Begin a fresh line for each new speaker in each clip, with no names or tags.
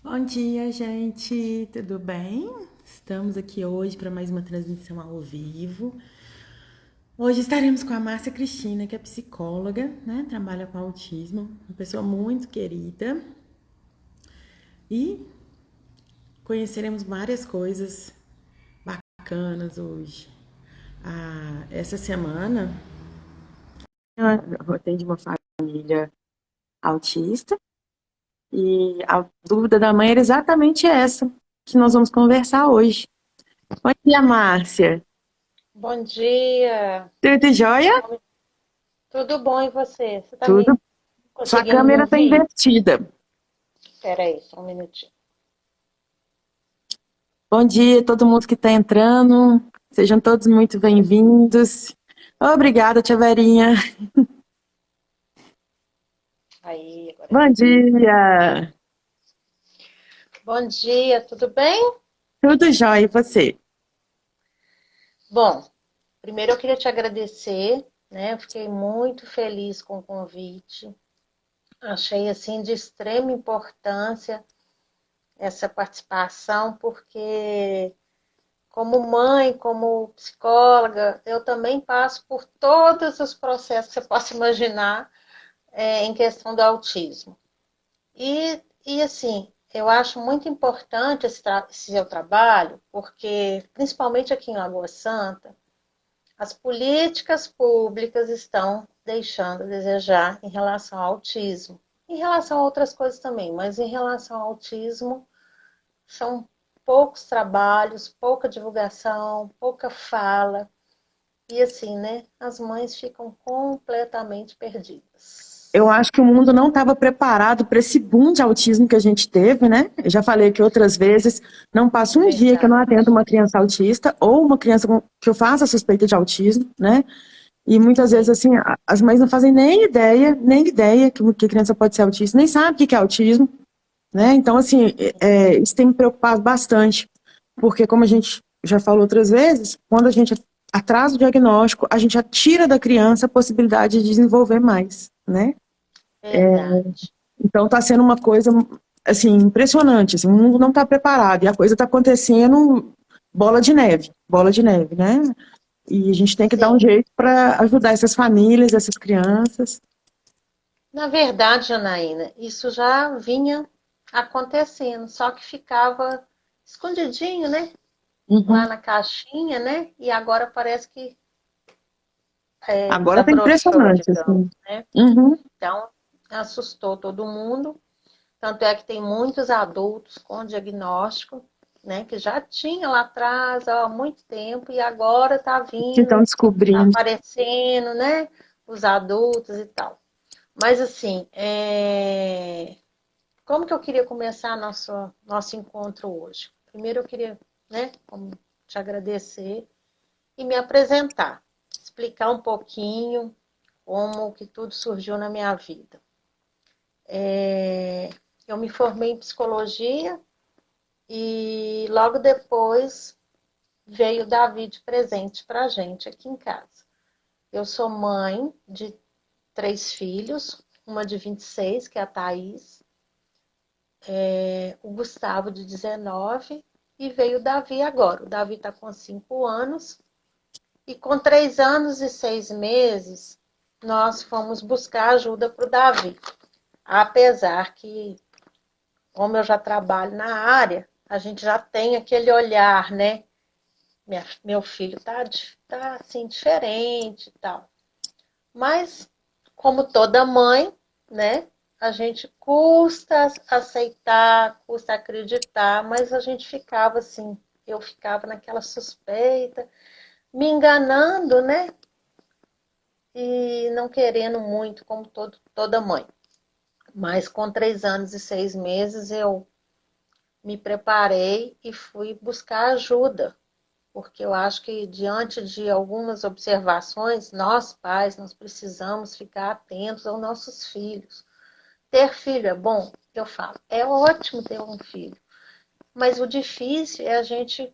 Bom dia, gente, tudo bem? Estamos aqui hoje para mais uma transmissão ao vivo. Hoje estaremos com a Márcia Cristina, que é psicóloga, né? Trabalha com autismo, uma pessoa muito querida. E conheceremos várias coisas bacanas hoje. Essa semana eu atendo uma família autista e a dúvida da mãe era exatamente essa que nós vamos conversar hoje. Bom dia, Márcia.
Bom dia.
Tudo jóia?
Tudo bom e você? Você tá
Tudo.
me
Sua
conseguindo me
câmera está
ouvir?
invertida.
Espera aí, só um minutinho.
Bom dia, todo mundo que está entrando. Sejam todos muito bem-vindos. Obrigada, tia Verinha.
Aí, agora
Bom
sim.
dia.
Bom dia, tudo bem?
Tudo jóia, e você?
Bom, primeiro eu queria te agradecer, né? Eu fiquei muito feliz com o convite. Achei assim de extrema importância essa participação, porque como mãe, como psicóloga, eu também passo por todos os processos que você possa imaginar em questão do autismo. E assim, eu acho muito importante esse seu trabalho, porque, principalmente aqui em Lagoa Santa, as políticas públicas estão deixando a desejar em relação ao autismo. Em relação a outras coisas também, mas em relação ao autismo, são poucos trabalhos, pouca divulgação, pouca fala. E assim, né? As mães ficam completamente
Eu
perdidas.
acho que o mundo não estava preparado para esse boom de autismo que a gente teve, né? Eu já falei aqui outras vezes, não passa um dia que eu não
Verdade.
atendo uma criança autista ou uma criança que eu faça suspeita de autismo, né? E muitas vezes,
Sim,
assim, as mães não fazem nem ideia que a criança pode ser autista, nem sabe o que é autismo, né? Então, assim, isso tem me preocupado bastante, porque como a gente já falou outras vezes, quando a gente atrasa o diagnóstico, a gente atira da criança a possibilidade de desenvolver mais, né?
verdade.
Então, está sendo uma coisa, assim, impressionante, assim, o mundo não está preparado, e a coisa está acontecendo bola de neve, né? E a gente tem que dar um
Sim.
jeito para ajudar essas famílias, essas crianças.
Na verdade, Janaína, isso já vinha acontecendo, só que ficava escondidinho, né? Lá
Uhum.
na caixinha, né? E agora parece que
Agora está
desabrochou,
impressionante,
digamos,
assim.
né?
Uhum.
Então, assustou todo mundo. Tanto é que tem muitos adultos com diagnóstico, né? Que já tinha lá atrás há muito tempo e agora tá
Que estão
vindo, tá
descobrindo.
aparecendo, né? Os adultos e tal. Mas assim, como que eu queria começar nosso encontro hoje? Primeiro eu queria, né, te agradecer e me apresentar, explicar um pouquinho como que tudo surgiu na minha vida. Eu me formei em psicologia e logo depois veio o Davi de presente para a gente aqui em casa. Eu sou mãe de 3 filhos, uma de 26, que é a Thaís, o Gustavo de 19 e veio o Davi agora. O Davi está com 5 anos e com 3 anos e 6 meses nós fomos buscar ajuda para o Davi. Apesar que, como eu já trabalho na área, a gente já tem aquele olhar, né? Meu filho tá assim diferente e tal. Mas, como toda mãe, né? A gente custa aceitar, custa acreditar, mas a gente ficava assim, eu ficava naquela suspeita, me enganando, né? E não querendo muito, como toda mãe. Mas com 3 anos e 6 meses eu me preparei e fui buscar ajuda, porque eu acho que diante de algumas observações, nós pais, nós precisamos ficar atentos aos nossos filhos. Ter filho é bom? Eu falo, é ótimo ter um filho, mas o difícil é a gente,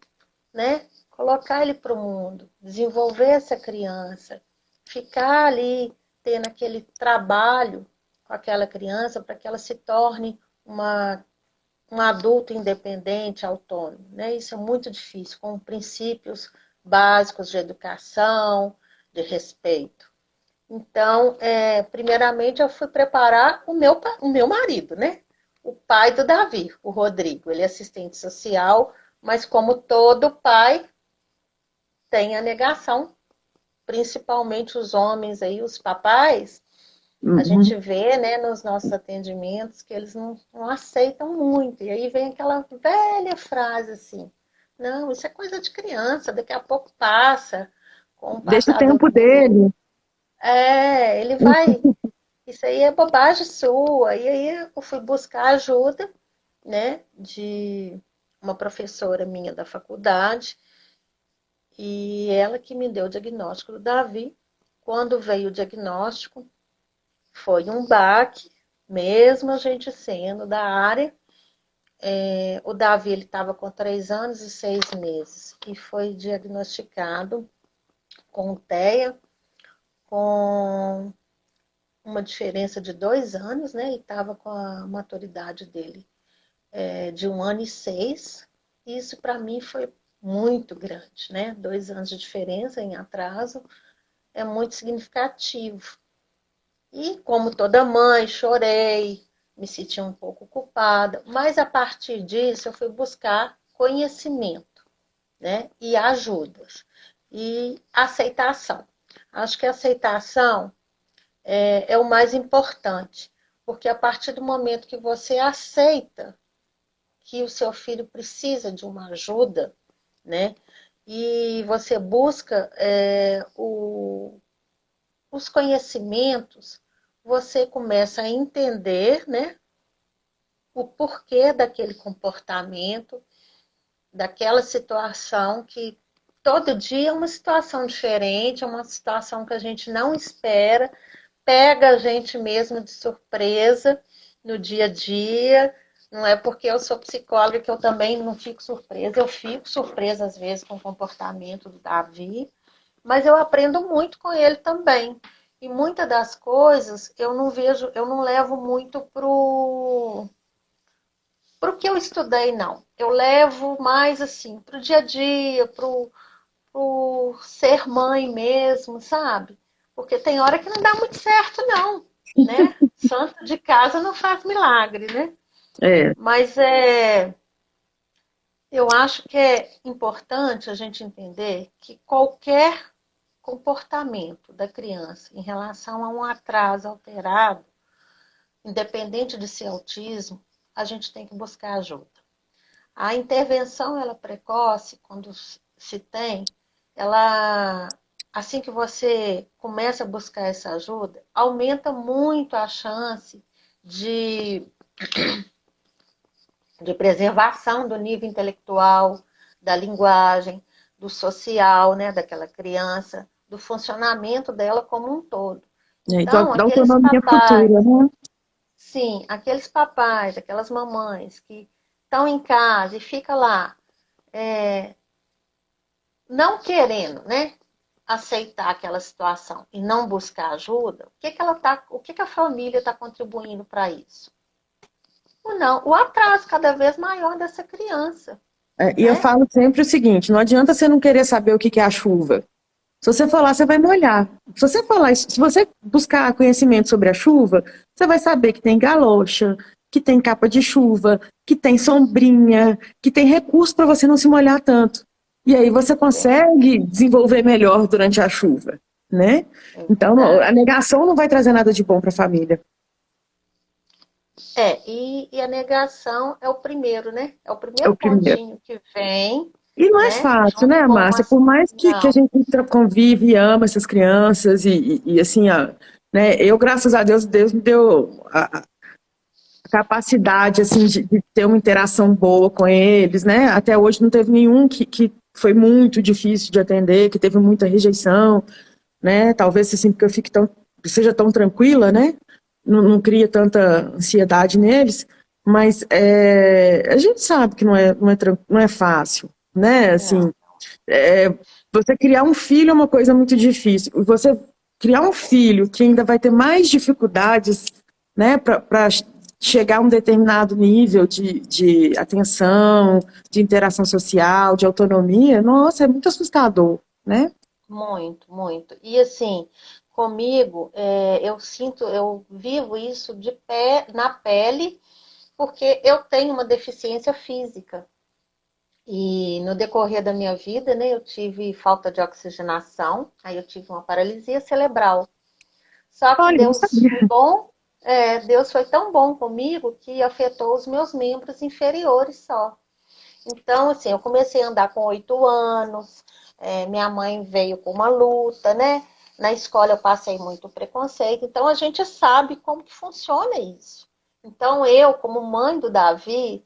né, colocar ele para o mundo, desenvolver essa criança, ficar ali tendo aquele trabalho com aquela criança para que ela se torne uma um adulto independente, autônomo, né? Isso é muito difícil, com princípios básicos de educação, de respeito. Então, primeiramente, eu fui preparar o meu marido, né? O pai do Davi, o Rodrigo. Ele é assistente social, mas como todo pai, tem a negação, principalmente os homens aí, os papais, a gente
Uhum.
vê, né, nos nossos atendimentos que eles não aceitam muito. E aí vem aquela velha frase assim: não, isso é coisa de criança, daqui a pouco passa. Com o
Deixa o
passar
tempo dele.
ele vai. Isso aí é bobagem sua. E aí eu fui buscar ajuda, né, de uma professora minha da faculdade, e ela que me deu o diagnóstico do Davi. Quando veio o diagnóstico, foi um baque, mesmo a gente sendo da área. O Davi estava com 3 anos e 6 meses e foi diagnosticado com TEA, com uma diferença de 2 anos, né? E estava com a maturidade dele de 1 ano e 6. Isso para mim foi muito grande, né? 2 anos de diferença em atraso é muito significativo. E como toda mãe, chorei, me senti um pouco culpada, mas a partir disso eu fui buscar conhecimento, né? E ajudas e aceitação. Acho que a aceitação é o mais importante, porque a partir do momento que você aceita que o seu filho precisa de uma ajuda, né? E você busca os conhecimentos, você começa a entender, né, o porquê daquele comportamento, daquela situação que todo dia é uma situação diferente, é uma situação que a gente não espera, pega a gente mesmo de surpresa no dia a dia. Não é porque eu sou psicóloga que eu também não fico surpresa, eu fico surpresa às vezes com o comportamento do Davi, mas eu aprendo muito com ele também. E muitas das coisas eu não vejo, eu não levo muito pro que eu estudei, não. Eu levo mais assim, pro dia a dia, pro ser mãe mesmo, sabe? Porque tem hora que não dá muito certo, não, né? Santo de casa não faz milagre, né?
É,
Mas eu acho que é importante a gente entender que qualquer comportamento da criança em relação a um atraso alterado, independente de ser autismo, a gente tem que buscar ajuda. A intervenção ela precoce, quando se tem, ela assim que você começa a buscar essa ajuda, aumenta muito a chance de, de preservação do nível intelectual, da linguagem, do social, né, daquela criança, do funcionamento dela como um todo.
então,
Então,
da
aqueles
autonomia futura,
papais,
né?
sim, aqueles papais, aquelas mamães que estão em casa e fica lá não querendo, né, aceitar aquela situação e não buscar ajuda, o que a família está contribuindo para isso? Não, o atraso cada vez maior dessa criança,
E eu
né?
falo sempre o seguinte: não adianta você não querer saber o que é a chuva. Se você falar, você vai molhar. Se você falar, se você buscar conhecimento sobre a chuva, você vai saber que tem galocha, que tem capa de chuva, que tem sombrinha, que tem recurso para você não se molhar tanto. E aí você consegue desenvolver melhor durante a chuva, né?
É
Então, a
verdade.
negação não vai trazer nada de bom para a família.
E a negação é o primeiro, né? É o
É o
primeiro
primeiro.
pontinho que vem,
E não é
né?
fácil,
Junto
né,
com
Márcia?
as.
Por mais que a
Não,
gente convive e ama essas crianças, e assim, ó, né, eu, graças a Deus, Deus me deu a capacidade assim, de ter uma interação boa com eles, né? Até hoje não teve nenhum que foi muito difícil de atender, que teve muita rejeição, né? Talvez assim, porque eu fique seja tão tranquila, né? Não cria tanta ansiedade neles, mas a gente sabe que não é fácil, né? Assim,
não.
é, você criar um filho é uma coisa muito difícil. Você criar um filho que ainda vai ter mais dificuldades, né, para chegar a um determinado nível de atenção, de interação social, de autonomia, nossa, é muito assustador, né?
Muito, muito. E assim, comigo, eu sinto, eu vivo isso de pé, na pele, porque eu tenho uma deficiência física. E no decorrer da minha vida, né, eu tive falta de oxigenação, aí eu tive uma paralisia cerebral. Só que
Olha, não
Deus
sabia.
foi bom, Deus foi tão bom comigo que afetou os meus membros inferiores só. Então, assim, eu comecei a andar com 8 anos, minha mãe veio com uma luta, né? Na escola eu passei muito preconceito, então a gente sabe como que funciona isso. Então, eu, como mãe do Davi,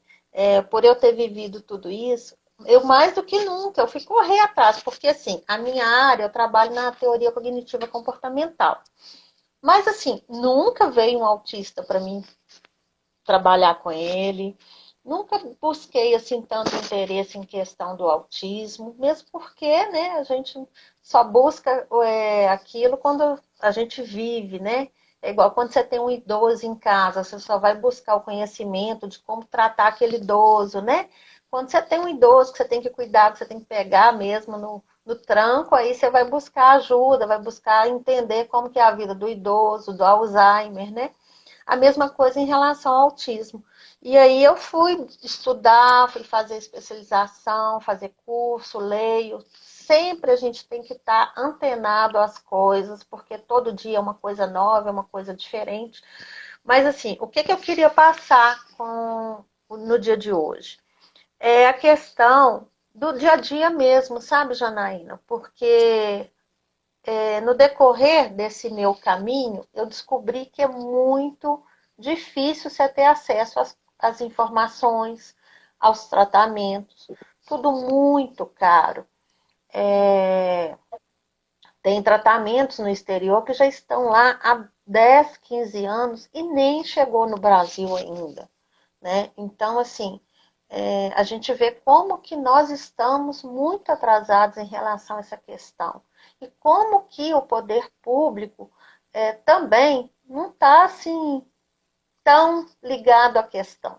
por eu ter vivido tudo isso, eu mais do que nunca, eu fui correr atrás, porque assim, a minha área, eu trabalho na teoria cognitiva comportamental. Mas assim, nunca veio um autista para mim trabalhar com ele. Nunca busquei assim tanto interesse em questão do autismo, mesmo porque, né, a gente só busca aquilo quando a gente vive, né? É igual quando você tem um idoso em casa, você só vai buscar o conhecimento de como tratar aquele idoso, né? Quando você tem um idoso que você tem que cuidar, que você tem que pegar mesmo no tranco, aí você vai buscar ajuda, vai buscar entender como que é a vida do idoso, do Alzheimer, né? A mesma coisa em relação ao autismo. E aí eu fui estudar, fui fazer especialização, fazer curso, leio. Sempre a gente tem que estar antenado às coisas, porque todo dia é uma coisa nova, é uma coisa diferente. Mas assim, o que, que eu queria passar no dia de hoje? É a questão do dia a dia mesmo, sabe, Janaína? Porque no decorrer desse meu caminho, eu descobri que é muito difícil você ter acesso às informações, aos tratamentos, tudo muito caro. É, tem tratamentos no exterior que já estão lá há 10, 15 anos e nem chegou no Brasil ainda, né? Então, assim, a gente vê como que nós estamos muito atrasados em relação a essa questão. E como que o poder público também não está assim tão ligado à questão,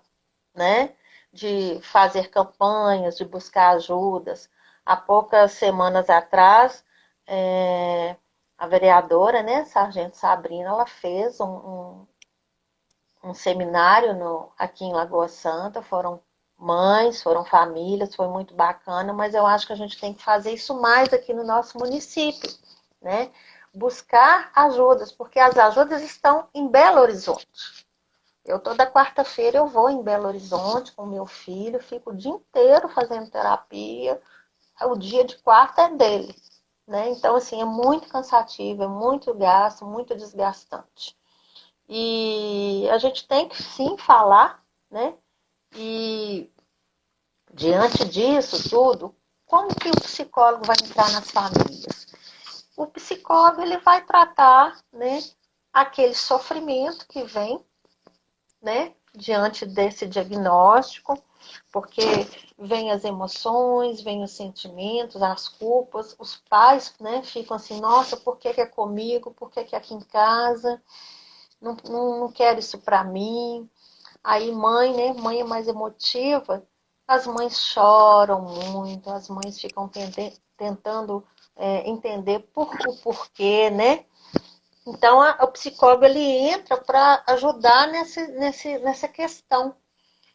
né? De fazer campanhas, de buscar ajudas. Há poucas semanas atrás, é, a vereadora, né, Sargento Sabrina, ela fez um seminário aqui em Lagoa Santa, foram mães, foram famílias, foi muito bacana, mas eu acho que a gente tem que fazer isso mais aqui no nosso município, né? Buscar ajudas, porque as ajudas estão em Belo Horizonte. Eu toda quarta-feira eu vou em Belo Horizonte com meu filho, fico o dia inteiro fazendo terapia, o dia de quarta é dele, né? Então, assim, é muito cansativo, é muito gasto, muito desgastante. E a gente tem que sim falar, né? E diante disso tudo, como que o psicólogo vai entrar nas famílias? O psicólogo ele vai tratar, né, aquele sofrimento que vem, né, diante desse diagnóstico, porque vem as emoções, vem os sentimentos, as culpas, os pais, né, ficam assim, nossa, por que é comigo? Por que é aqui em casa? Não quero isso para mim. Aí mãe, né? Mãe é mais emotiva. As mães choram muito, as mães ficam tentando entender o porquê, né? Então o psicólogo ele entra para ajudar nessa questão.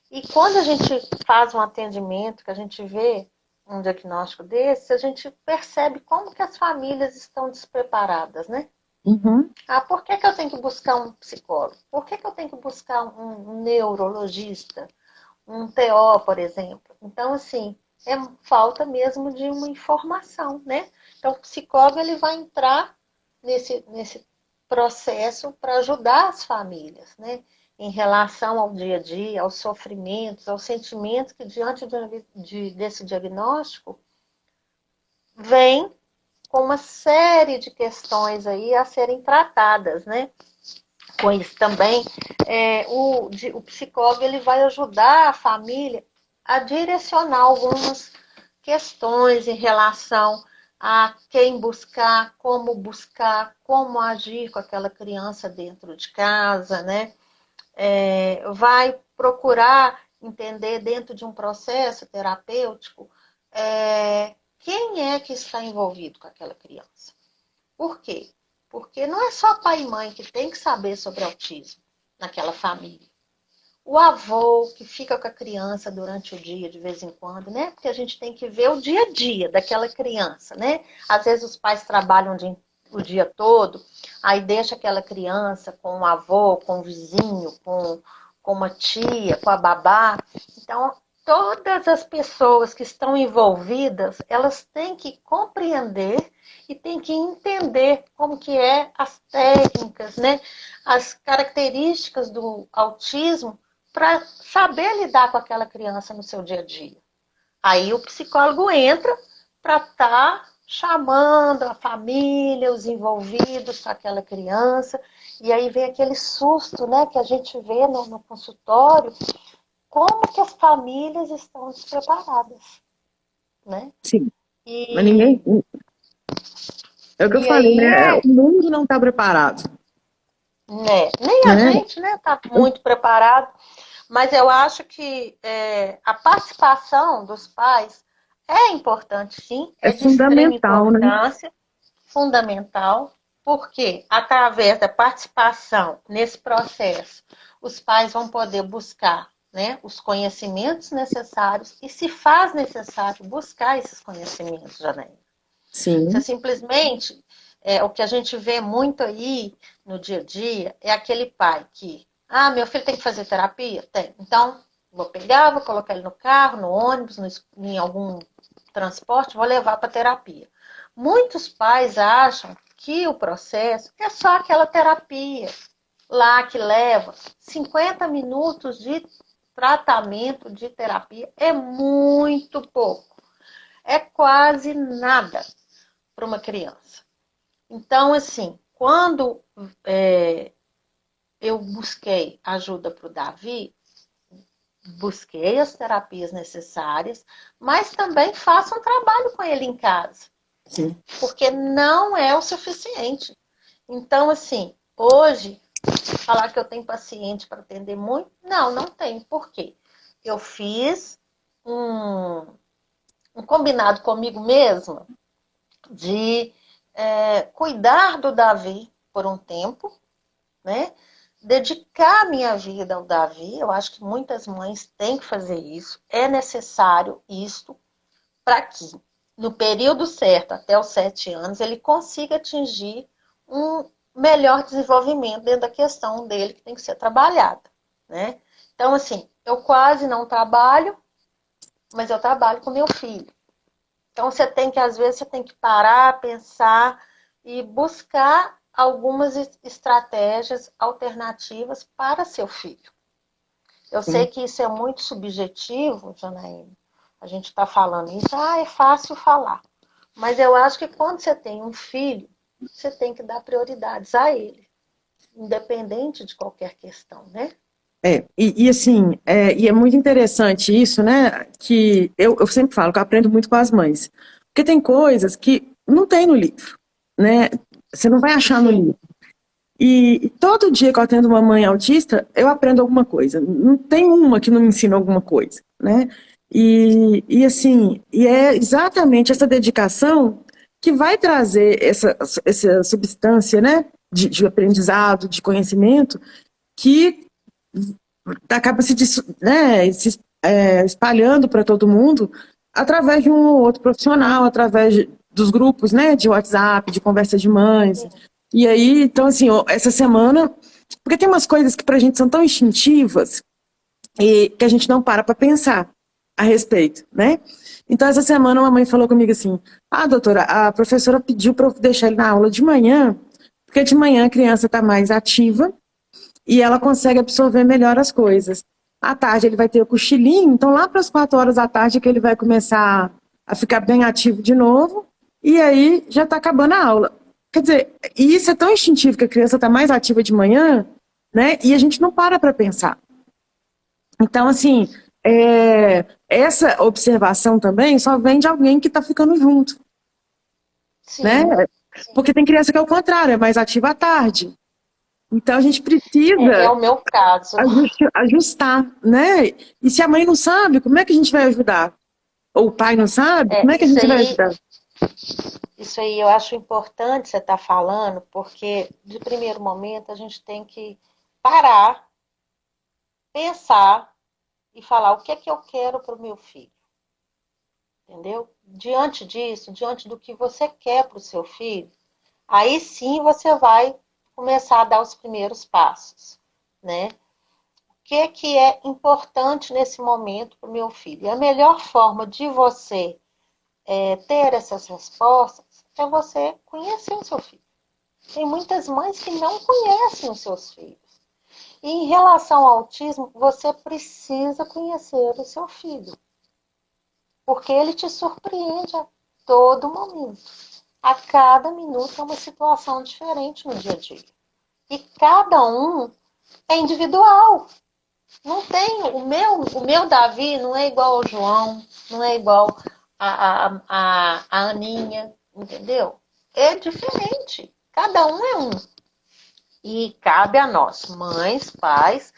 E quando a gente faz um atendimento, que a gente vê um diagnóstico desse, a gente percebe como que as famílias estão despreparadas, né?
Uhum.
Ah, por que eu tenho que buscar um psicólogo? Por que eu tenho que buscar um neurologista? Um TO, por exemplo. Então, assim, é falta mesmo de uma informação, né? Então, o psicólogo ele vai entrar nesse processo para ajudar as famílias, né? Em relação ao dia a dia, aos sofrimentos, aos sentimentos que diante desse diagnóstico vem com uma série de questões aí a serem tratadas, né? Com isso também, o psicólogo ele vai ajudar a família a direcionar algumas questões em relação a quem buscar, como agir com aquela criança dentro de casa, né? vai procurar entender dentro de um processo terapêutico quem é que está envolvido com aquela criança. Por quê? Porque não é só pai e mãe que tem que saber sobre autismo naquela família. O avô que fica com a criança durante o dia, de vez em quando, né? Porque a gente tem que ver o dia a dia daquela criança, né? Às vezes os pais trabalham o dia todo, aí deixa aquela criança com o avô, com o vizinho, com uma tia, com a babá. Então, todas as pessoas que estão envolvidas, elas têm que compreender e têm que entender como que é as técnicas, né? As características do autismo para saber lidar com aquela criança no seu dia a dia. Aí o psicólogo entra para estar chamando a família, os envolvidos com aquela criança, e aí vem aquele susto, né, que a gente vê no consultório, como que as famílias estão despreparadas, né?
Sim, mas
E,
ninguém... É o que eu
e
falei,
aí
né? O mundo não está preparado,
né, nem a
né?
gente, né, tá muito preparado, mas eu acho que a participação dos pais é importante, sim,
É
é de extrema
fundamental, né?
importância, fundamental, porque através da participação nesse processo, os pais vão poder buscar, né, os conhecimentos necessários e, se faz necessário, buscar esses conhecimentos, Janaína. Você
Sim,
simplesmente, o que a gente vê muito aí no dia a dia é aquele pai que, meu filho tem que fazer terapia? Tem. Então, vou pegar, vou colocar ele no carro, no ônibus, em algum transporte, vou levar para terapia. Muitos pais acham que o processo é só aquela terapia lá que leva 50 minutos de tratamento de terapia. É muito pouco. É quase nada para uma criança. Então, assim, quando eu busquei ajuda para o Davi, busquei as terapias necessárias, mas também faço um trabalho com ele em casa,
sim.
porque não é o suficiente. Então, assim, hoje, falar que eu tenho paciente para atender muito, não tenho. Por quê? Eu fiz um combinado comigo mesma de cuidar do Davi por um tempo, né? Dedicar minha vida ao Davi. Eu acho que muitas mães têm que fazer isso. É necessário isto para que, no período certo, até os 7 anos, ele consiga atingir um melhor desenvolvimento dentro da questão dele, que tem que ser trabalhada, né? Então, assim, eu quase não trabalho, mas eu trabalho com meu filho. Então, às vezes, você tem que parar, pensar e buscar algumas estratégias alternativas para seu filho. Eu sei
Sim.
que isso é muito subjetivo, Janaína. A gente está falando isso, é fácil falar. Mas eu acho que quando você tem um filho, você tem que dar prioridades a ele, independente de qualquer questão, né?
Assim, e é muito interessante isso, né? Que eu sempre falo que eu aprendo muito com as mães. Porque tem coisas que não tem no livro, né? Você não vai achar no
Sim,
livro. E todo dia que eu atendo uma mãe autista, eu aprendo alguma coisa. Não tem uma que não me ensina alguma coisa, né? Assim, é exatamente essa dedicação que vai trazer essa substância, né? De aprendizado, de conhecimento, que acaba né, espalhando para todo mundo através de um ou outro profissional, através dos grupos, né, de WhatsApp, de conversa de mães.
sim,
E aí, então, assim, essa semana, porque tem umas coisas que para a gente são tão instintivas e que a gente não para pensar a respeito, né? Então, essa semana, uma mãe falou comigo assim: doutora, a professora pediu para eu deixar ele na aula de manhã, porque de manhã a criança está mais ativa e ela consegue absorver melhor as coisas. À tarde ele vai ter o cochilinho, então lá para as 4 horas da tarde é que ele vai começar a ficar bem ativo de novo, e aí já está acabando a aula. Quer dizer, e isso é tão instintivo que a criança está mais ativa de manhã, né? E a gente não para pensar. Então, assim, essa observação também só vem de alguém que está ficando junto, né?
sim,
Porque tem criança que é o contrário, é mais ativa à tarde. Então a gente
É
precisa
o meu caso.
ajustar, né? E se a mãe não sabe, como é que a gente vai ajudar? Ou o pai não sabe,
É,
como é que a gente vai ajudar?
isso aí eu acho importante você estar falando, porque de primeiro momento a gente tem que parar, pensar e falar o que é que eu quero para o meu filho, entendeu? Diante disso, diante do que você quer para o seu filho, aí sim você vai começar a dar os primeiros passos, né? O que é importante nesse momento para o meu filho? E a melhor forma de você ter essas respostas é você conhecer o seu filho. Tem muitas mães que não conhecem os seus filhos. E em relação ao autismo, você precisa conhecer o seu filho, porque ele te surpreende a todo momento. A cada minuto é uma situação diferente no dia a dia. E cada um é individual. Não tem o meu Davi não é igual ao João, não é igual a Aninha, entendeu? É diferente. Cada um é um. E cabe a nós, mães, pais,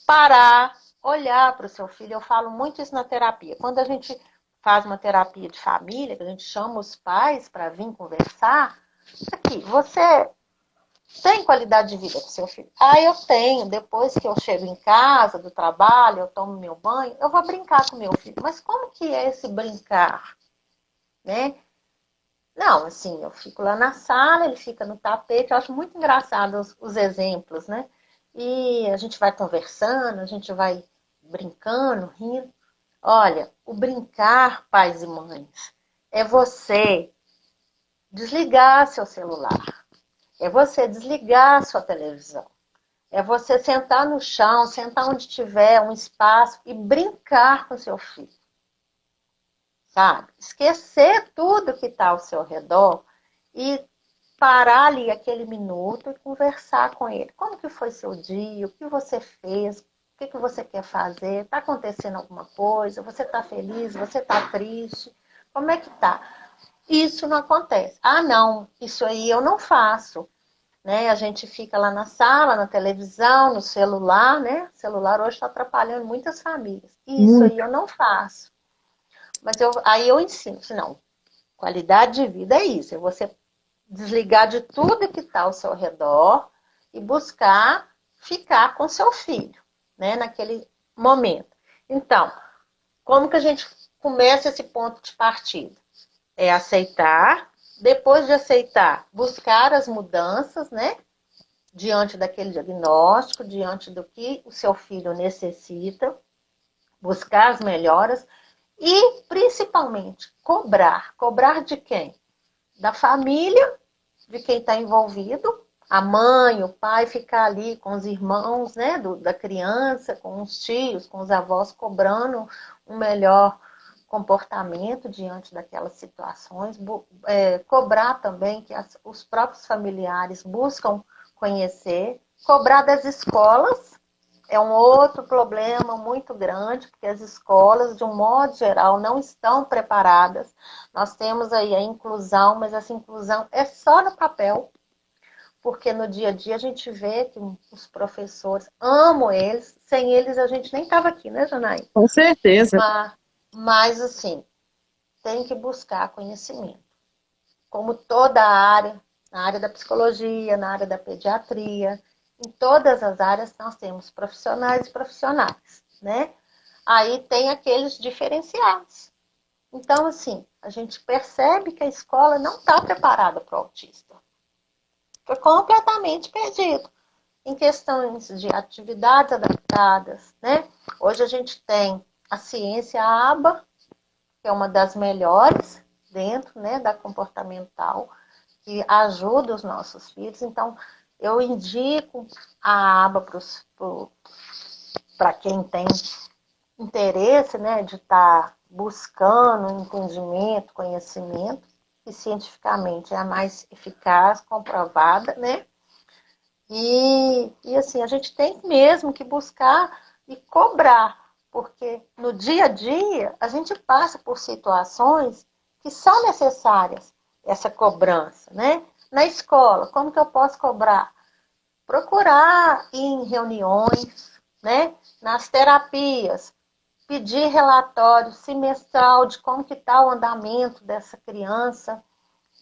parar, olhar para o seu filho. Eu falo muito isso na terapia. Quando a gente faz uma terapia de família, que a gente chama os pais para vir conversar, aqui, você tem qualidade de vida com seu filho? Ah, eu tenho. Depois que eu chego em casa, do trabalho, eu tomo meu banho, eu vou brincar com meu filho. Mas como que é esse brincar? Né? Não, assim, eu fico lá na sala, ele fica no tapete, eu acho muito engraçado os exemplos, né? E a gente vai conversando, a gente vai brincando, rindo. Olha, o brincar, pais e mães, é você desligar seu celular, é você desligar sua televisão, é você sentar no chão, sentar onde tiver um espaço e brincar com seu filho, sabe? Esquecer tudo que está ao seu redor e parar ali aquele minuto e conversar com ele. Como que foi seu dia? O que você fez? O que você quer fazer? Está acontecendo alguma coisa? Você está feliz? Você está triste? Como é que tá? Isso não acontece. Ah, não, isso aí eu não faço. Né? A gente fica lá na sala, na televisão, no celular, né? O celular hoje está atrapalhando muitas famílias. Isso aí
Muito,
eu não faço. Mas aí eu ensino, não, qualidade de vida é isso, é você desligar de tudo que está ao seu redor e buscar ficar com seu filho, né, naquele momento. Então, como que a gente começa esse ponto de partida? É aceitar, depois de aceitar, buscar as mudanças, né, diante daquele diagnóstico, diante do que o seu filho necessita, buscar as melhoras e, principalmente, cobrar. Cobrar de quem? Da família, de quem está envolvido, a mãe, o pai ficar ali com os irmãos, né, da criança, com os tios, com os avós, cobrando um melhor comportamento diante daquelas situações, cobrar também que os próprios familiares buscam conhecer, cobrar das escolas, é um outro problema muito grande, porque as escolas, de um modo geral, não estão preparadas. Nós temos aí a inclusão, mas essa inclusão é só no papel, porque no dia a dia a gente vê que os professores, amo eles, sem eles a gente nem estava aqui, né, Janaí?
com certeza.
Mas, assim, tem que buscar conhecimento. Como toda a área, na área da psicologia, na área da pediatria, em todas as áreas nós temos profissionais e profissionais, né? Aí tem aqueles diferenciados. Então, assim, a gente percebe que a escola não está preparada para o autista. Foi completamente perdido em questões de atividades adaptadas, né? Hoje a gente tem a ciência ABA, que é uma das melhores dentro, né, da comportamental, que ajuda os nossos filhos. Então, eu indico a aba para quem tem interesse, né, de estar buscando entendimento, conhecimento, que cientificamente é a mais eficaz, comprovada, né? E assim, a gente tem mesmo que buscar e cobrar, porque no dia a dia a gente passa por situações que são necessárias essa cobrança, né? Na escola, como que eu posso cobrar? procurar ir em reuniões, né? Nas terapias, pedir relatório semestral de como que está o andamento dessa criança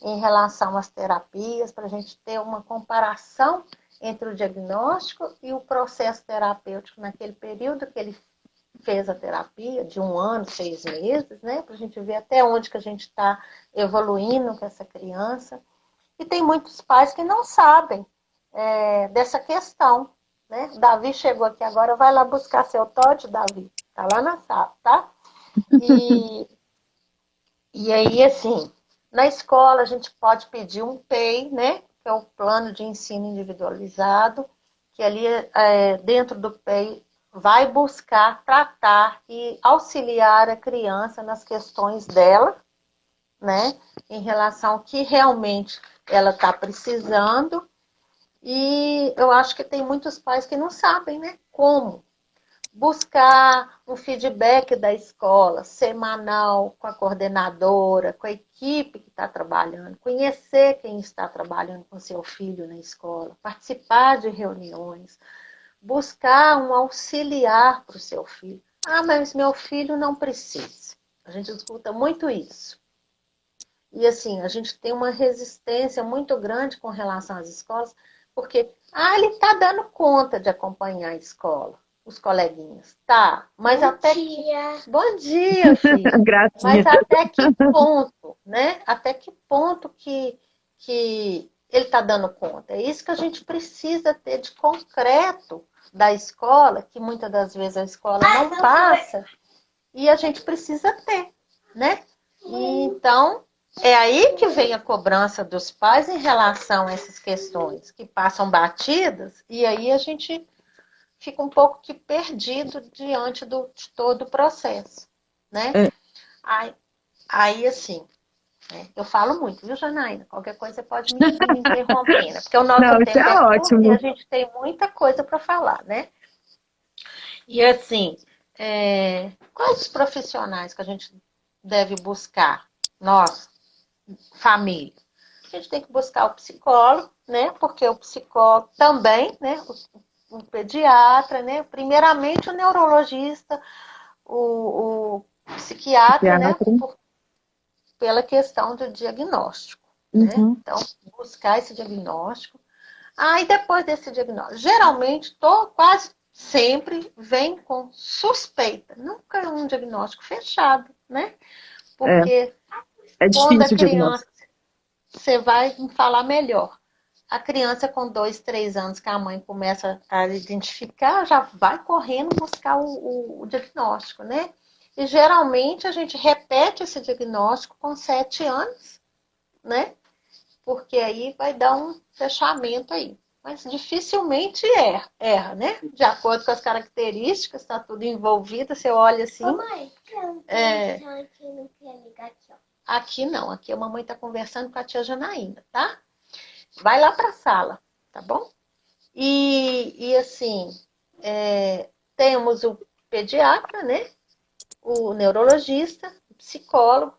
em relação às terapias, para a gente ter uma comparação entre o diagnóstico e o processo terapêutico naquele período que ele fez a terapia, de 1 ano, 6 meses, né? Para a gente ver até onde que a gente está evoluindo com essa criança. E tem muitos pais que não sabem dessa questão, né? Davi chegou aqui agora, vai lá buscar seu Todd, Davi. Tá lá na sala, tá? E aí, assim, na escola a gente pode pedir um PEI, né? Que é o Plano de Ensino Individualizado, que ali dentro do PEI vai buscar tratar e auxiliar a criança nas questões dela, né? Em relação ao que realmente ela está precisando. E eu acho que tem muitos pais que não sabem, né? Como buscar um feedback da escola semanal com a coordenadora, com a equipe que está trabalhando, conhecer quem está trabalhando com seu filho na escola, participar de reuniões, buscar um auxiliar para o seu filho. Ah, mas meu filho não precisa. A gente escuta muito isso. E assim, a gente tem uma resistência muito grande com relação às escolas, porque ele está dando conta de acompanhar a escola, os coleguinhas. Tá, mas até que... Bom dia, filho.
Gracinha.
Mas até que ponto, né? Até que ponto que ele está dando conta? É isso que a gente precisa ter de concreto da escola, que muitas das vezes a escola não passa, e a gente precisa ter, né? E então, é aí que vem a cobrança dos pais em relação a essas questões que passam batidas, e aí a gente fica um pouco que perdido diante de todo o processo, né? Aí assim, eu falo muito, viu, Janaína? Qualquer coisa você pode me interromper, né? Porque o nosso tempo
é
curto
ótimo.
e a gente tem muita coisa para falar, né? E assim, quais os profissionais que a gente deve buscar? Nós, família. A gente tem que buscar o psicólogo, né? Porque o psicólogo também, né? O pediatra, né? Primeiramente o neurologista, o psiquiatra, né? Pela questão do diagnóstico, né? Então, buscar esse diagnóstico. E depois desse diagnóstico, geralmente, quase sempre vem com suspeita. Nunca é um diagnóstico fechado, né? Porque quando a criança, você vai falar melhor. A criança com 2, 3 anos que a mãe começa a identificar, já vai correndo buscar o diagnóstico, né? E geralmente a gente repete esse diagnóstico com 7 anos, né? Porque aí vai dar um fechamento aí. Mas dificilmente erra, né? De acordo com as características, está tudo envolvido, você olha assim.
Mãe, aqui não quer ligar aqui, ó.
Aqui não, aqui a mamãe está conversando com a tia Janaína, tá? Vai lá para a sala, tá bom? E assim, temos o pediatra, né? O neurologista, o psicólogo,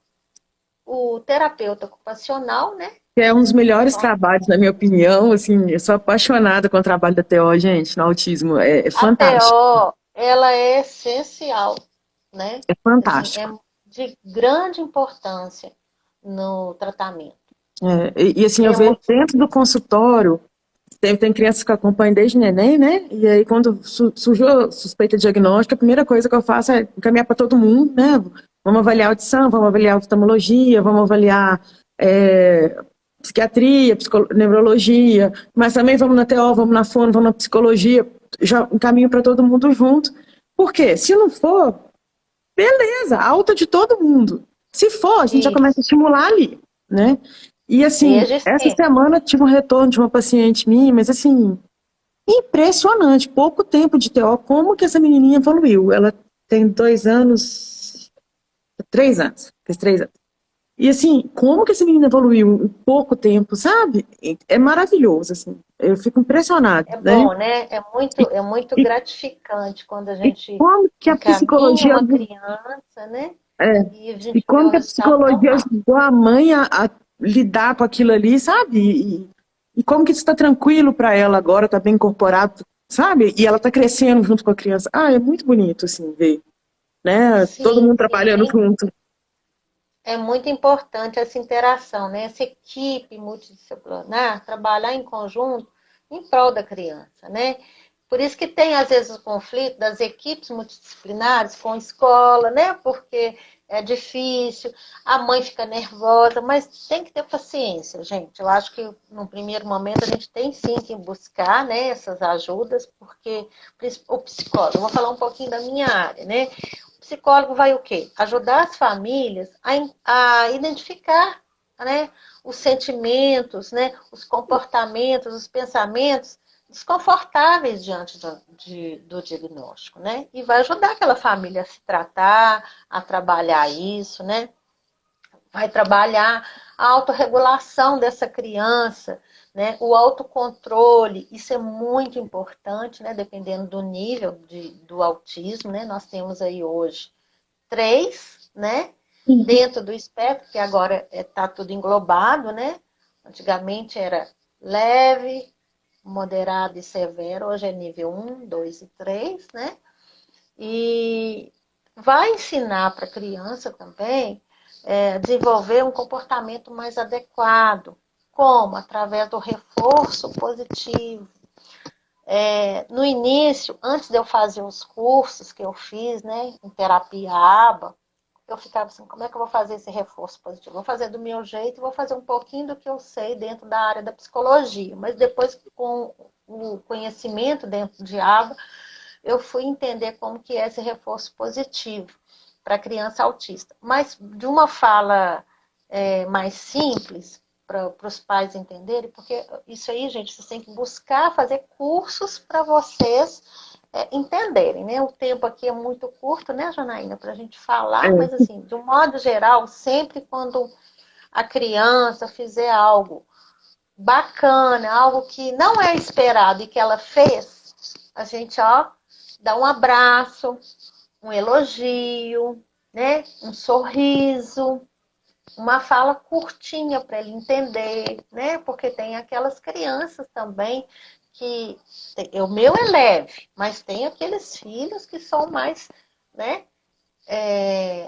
o terapeuta ocupacional, né?
Que é um dos melhores trabalhos, na minha opinião, assim, eu sou apaixonada com o trabalho da TO, gente, no autismo, é fantástico.
A TO, ela é essencial, né?
É fantástico.
Assim, é de grande importância no tratamento.
E assim, eu vejo dentro do consultório, tem crianças que eu acompanho desde neném, né? E aí, quando surgiu a suspeita diagnóstica, a primeira coisa que eu faço é encaminhar para todo mundo, né? Vamos avaliar a audição, vamos avaliar a oftalmologia, vamos avaliar psiquiatria, neurologia, mas também vamos na TO, vamos na fono, vamos na psicologia, já encaminho para todo mundo junto. Por quê? Se não for, beleza, alta de todo mundo. Se for, a gente já começa a estimular ali, né? E assim, essa semana tive um retorno de uma paciente minha, mas assim, impressionante, pouco tempo de TO, como que essa menininha evoluiu. Ela tem 2 anos, 3 anos, fez 3 anos. E assim, como que essa menina evoluiu em pouco tempo, sabe? É maravilhoso, assim, eu fico impressionada.
Bom, né? É muito gratificante quando a gente
como que a psicologia
uma criança, né?
E como que a psicologia ajudou a mãe a lidar com aquilo ali, sabe? E como que isso está tranquilo para ela agora, está bem incorporado, sabe? E ela está crescendo junto com a criança. Ah, é muito bonito, assim, ver, né? Todo
Sim,
mundo
sim.
trabalhando junto.
É muito importante essa interação, né? Essa equipe multidisciplinar, trabalhar em conjunto em prol da criança, né? Por isso que tem, às vezes, o conflito das equipes multidisciplinares com a escola, né? Porque é difícil, a mãe fica nervosa, mas tem que ter paciência, gente. Eu acho que, no primeiro momento, a gente tem sim que buscar, né, essas ajudas, porque o psicólogo, eu vou falar um pouquinho da minha área, né? O psicólogo vai o quê? Ajudar as famílias a identificar, né, os sentimentos, né, os comportamentos, os pensamentos desconfortáveis diante do diagnóstico, né? E vai ajudar aquela família a se tratar, a trabalhar isso, né? Vai trabalhar a autorregulação dessa criança, né? O autocontrole, isso é muito importante, né? Dependendo do nível do autismo, né? Nós temos aí hoje 3, né? Dentro do espectro, que agora está tudo englobado, né? Antigamente era leve, moderado e severo, hoje é nível 1, 2 e 3, né? E vai ensinar para a criança também desenvolver um comportamento mais adequado. Como? Através do reforço positivo. No início, antes de eu fazer os cursos que eu fiz, né, em terapia ABA, eu ficava assim, como é que eu vou fazer esse reforço positivo? Vou fazer do meu jeito e vou fazer um pouquinho do que eu sei dentro da área da psicologia. Mas depois, com o conhecimento dentro de ABA, eu fui entender como que é esse reforço positivo para a criança autista. Mas de uma fala mais simples, para os pais entenderem, porque isso aí, gente, vocês têm que buscar fazer cursos para vocês entenderem, né? O tempo aqui é muito curto, né, Janaína, para a gente falar, mas
É,
assim, de um modo geral, sempre quando a criança fizer algo bacana, algo que não é esperado e que ela fez, a gente, ó, dá um abraço, um elogio, né? Um sorriso, uma fala curtinha para ele entender, né? Porque tem aquelas crianças também que o meu é leve, mas tem aqueles filhos que são mais, né,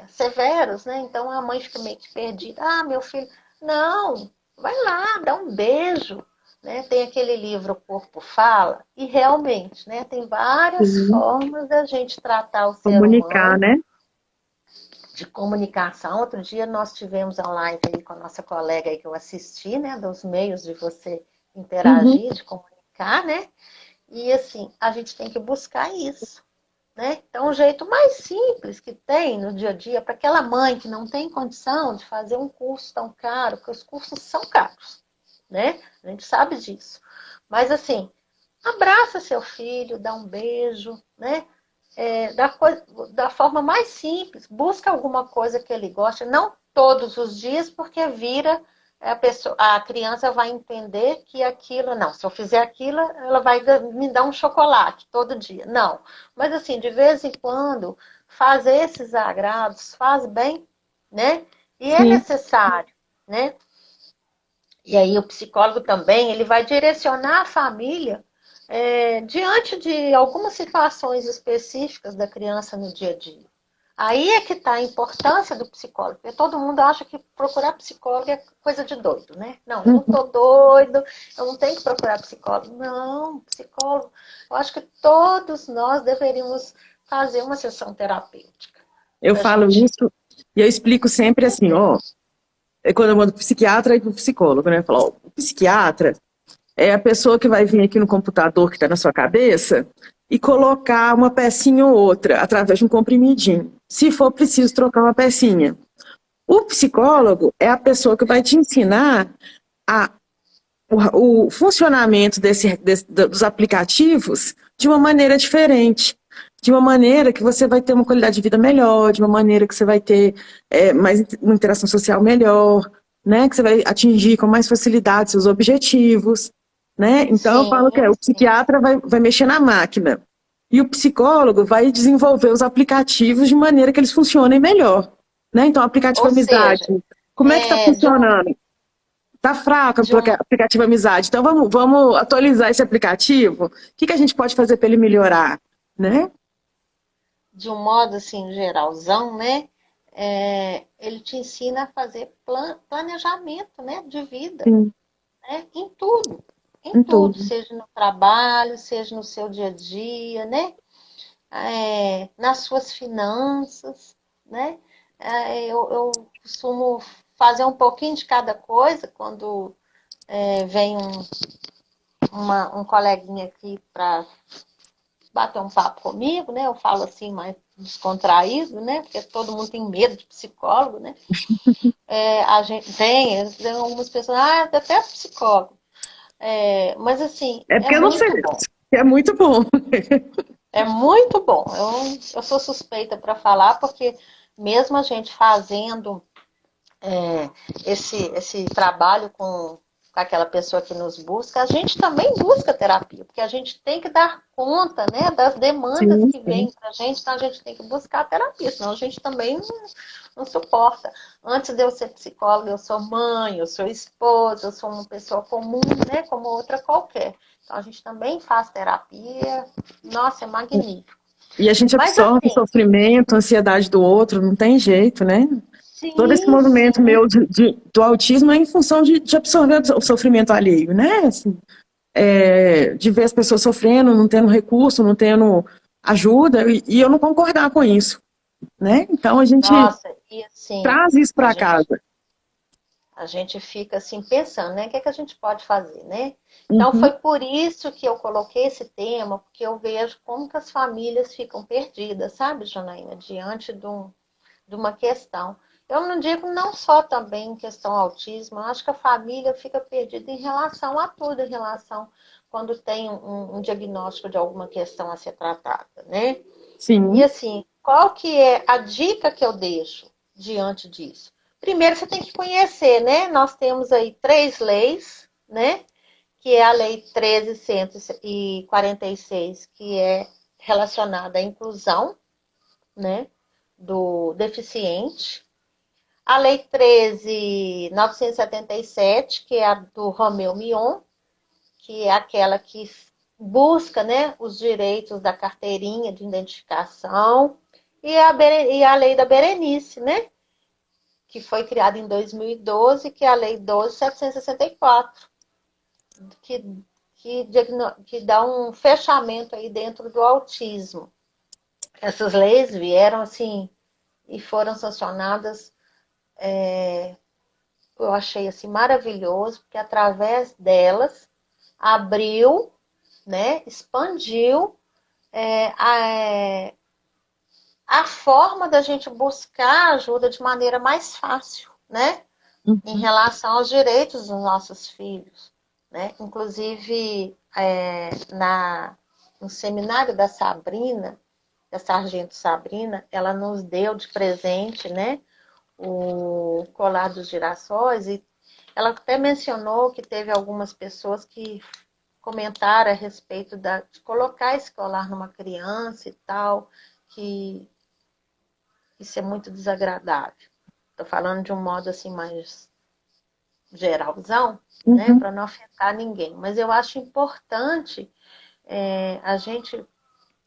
severos, né? Então a mãe fica meio que perdida. Ah, meu filho, não, vai lá, dá um beijo, né? Tem aquele livro O Corpo Fala e realmente, né? Tem várias
sim.
formas da gente tratar o ser
Comunicar,
humano
né?
de comunicação. Outro dia nós tivemos a live aí com a nossa colega aí que eu assisti, né, dos meios de você
Uhum.
interagir, de comunicar, né? E assim, a gente tem que buscar isso, né? Então, o jeito mais simples que tem no dia a dia para aquela mãe que não tem condição de fazer um curso tão caro, porque os cursos são caros, né? A gente sabe disso. Mas assim, abraça seu filho, dá um beijo, né? Da forma mais simples, busca alguma coisa que ele gosta, não todos os dias, porque a criança vai entender que aquilo, não, se eu fizer aquilo, ela vai me dar um chocolate todo dia. Não, mas assim, de vez em quando, fazer esses agrados faz bem, né? E é
Sim.
necessário, né? E aí o psicólogo também, ele vai direcionar a família diante de algumas situações específicas da criança no dia a dia. Aí é que está a importância do psicólogo, porque todo mundo acha que procurar psicólogo é coisa de doido, né? Não, eu não
Uhum.
estou doido, eu não tenho que procurar psicólogo. Não, psicólogo, eu acho que todos nós deveríamos fazer uma sessão terapêutica
Eu
para a
falo
gente
isso e eu explico sempre assim, ó, quando eu mando pro psiquiatra e pro psicólogo, né? Eu falo, ó, o psiquiatra é a pessoa que vai vir aqui no computador que está na sua cabeça e colocar uma pecinha ou outra através de um comprimidinho, se for preciso trocar uma pecinha. O psicólogo é a pessoa que vai te ensinar a, o funcionamento dos aplicativos de uma maneira diferente, de uma maneira que você vai ter uma qualidade de vida melhor, de uma maneira que você vai ter uma interação social melhor, né? Que você vai atingir com mais facilidade seus objetivos. Né? Então eu falo que
sim,
o
sim.
psiquiatra vai mexer na máquina e o psicólogo vai desenvolver os aplicativos de maneira que eles funcionem melhor. Né? Então, aplicativo
Ou
amizade,
seja,
como é que está
de um
funcionando? Tá fraco o
de um,
aplicativo Amizade. Então vamos atualizar esse aplicativo. O que que a gente pode fazer para ele melhorar, né?
de um modo assim, geralzão, né? Ele te ensina a fazer planejamento, né, de vida,
Sim,
né? Em
em
tudo,
tudo.
seja no trabalho, seja no seu dia a dia, né? Nas suas finanças, né? Eu costumo fazer um pouquinho de cada coisa quando vem um coleguinha aqui para bater um papo comigo, né? Eu falo assim, mais descontraído, né? Porque todo mundo tem medo de psicólogo, né? A gente tem algumas pessoas, até psicólogo. Mas assim,
É
é
porque eu não sei,
muito bom.
é muito bom.
É muito bom. Eu sou suspeita para falar, porque mesmo a gente fazendo esse trabalho com aquela pessoa que nos busca, a gente também busca terapia, porque a gente tem que dar conta, né, das demandas
Sim,
que
sim.
vêm para a gente, então a gente tem que buscar terapia, senão a gente também não suporta. Antes de eu ser psicóloga, eu sou mãe, eu sou esposa, eu sou uma pessoa comum, né, como outra qualquer. Então a gente também faz terapia. Nossa, é magnífico.
E a gente
Mas
absorve o
assim,
sofrimento, a ansiedade do outro, não tem jeito, né? Todo esse
sim,
movimento
sim.
meu do autismo é em função de absorver o sofrimento alheio, né? Assim, de ver as pessoas sofrendo, não tendo recurso, não tendo ajuda, e eu não concordar com isso, né? Então a gente
Nossa, e assim,
traz isso
a
para
gente
casa.
A gente fica assim pensando, né? O que é que a gente pode fazer, né? Então
Uhum,
foi por isso que eu coloquei esse tema, porque eu vejo como que as famílias ficam perdidas, sabe, Janaína, diante de uma questão. Eu não digo não só também em questão autismo, eu acho que a família fica perdida em relação a tudo, em relação quando tem um diagnóstico de alguma questão a ser tratada, né? E
sim,
assim, qual que é a dica que eu deixo diante disso? Primeiro, você tem que conhecer, né? Nós temos aí 3 leis, né? Que é a Lei 13.146, que é relacionada à inclusão, né? Do deficiente. A Lei 13.977, que é a do Romeu Mion, que é aquela que busca, né, os direitos da carteirinha de identificação, e a lei da Berenice, né, que foi criada em 2012, que é a lei 12.764, que, que dá um fechamento aí dentro do autismo. Essas leis vieram assim e foram sancionadas, eu achei assim maravilhoso, porque através delas abriu, né, expandiu a forma da gente buscar ajuda de maneira mais fácil, né? Em
uhum,
relação aos direitos dos nossos filhos, né? Inclusive, no seminário da Sabrina, da Sargento Sabrina, ela nos deu de presente, né? O colar dos girassóis, e ela até mencionou que teve algumas pessoas que comentaram a respeito de colocar esse colar numa criança e tal, que isso é muito desagradável. Estou falando de um modo assim mais geralzão, né,
uhum.
para não afetar ninguém. Mas eu acho importante a gente,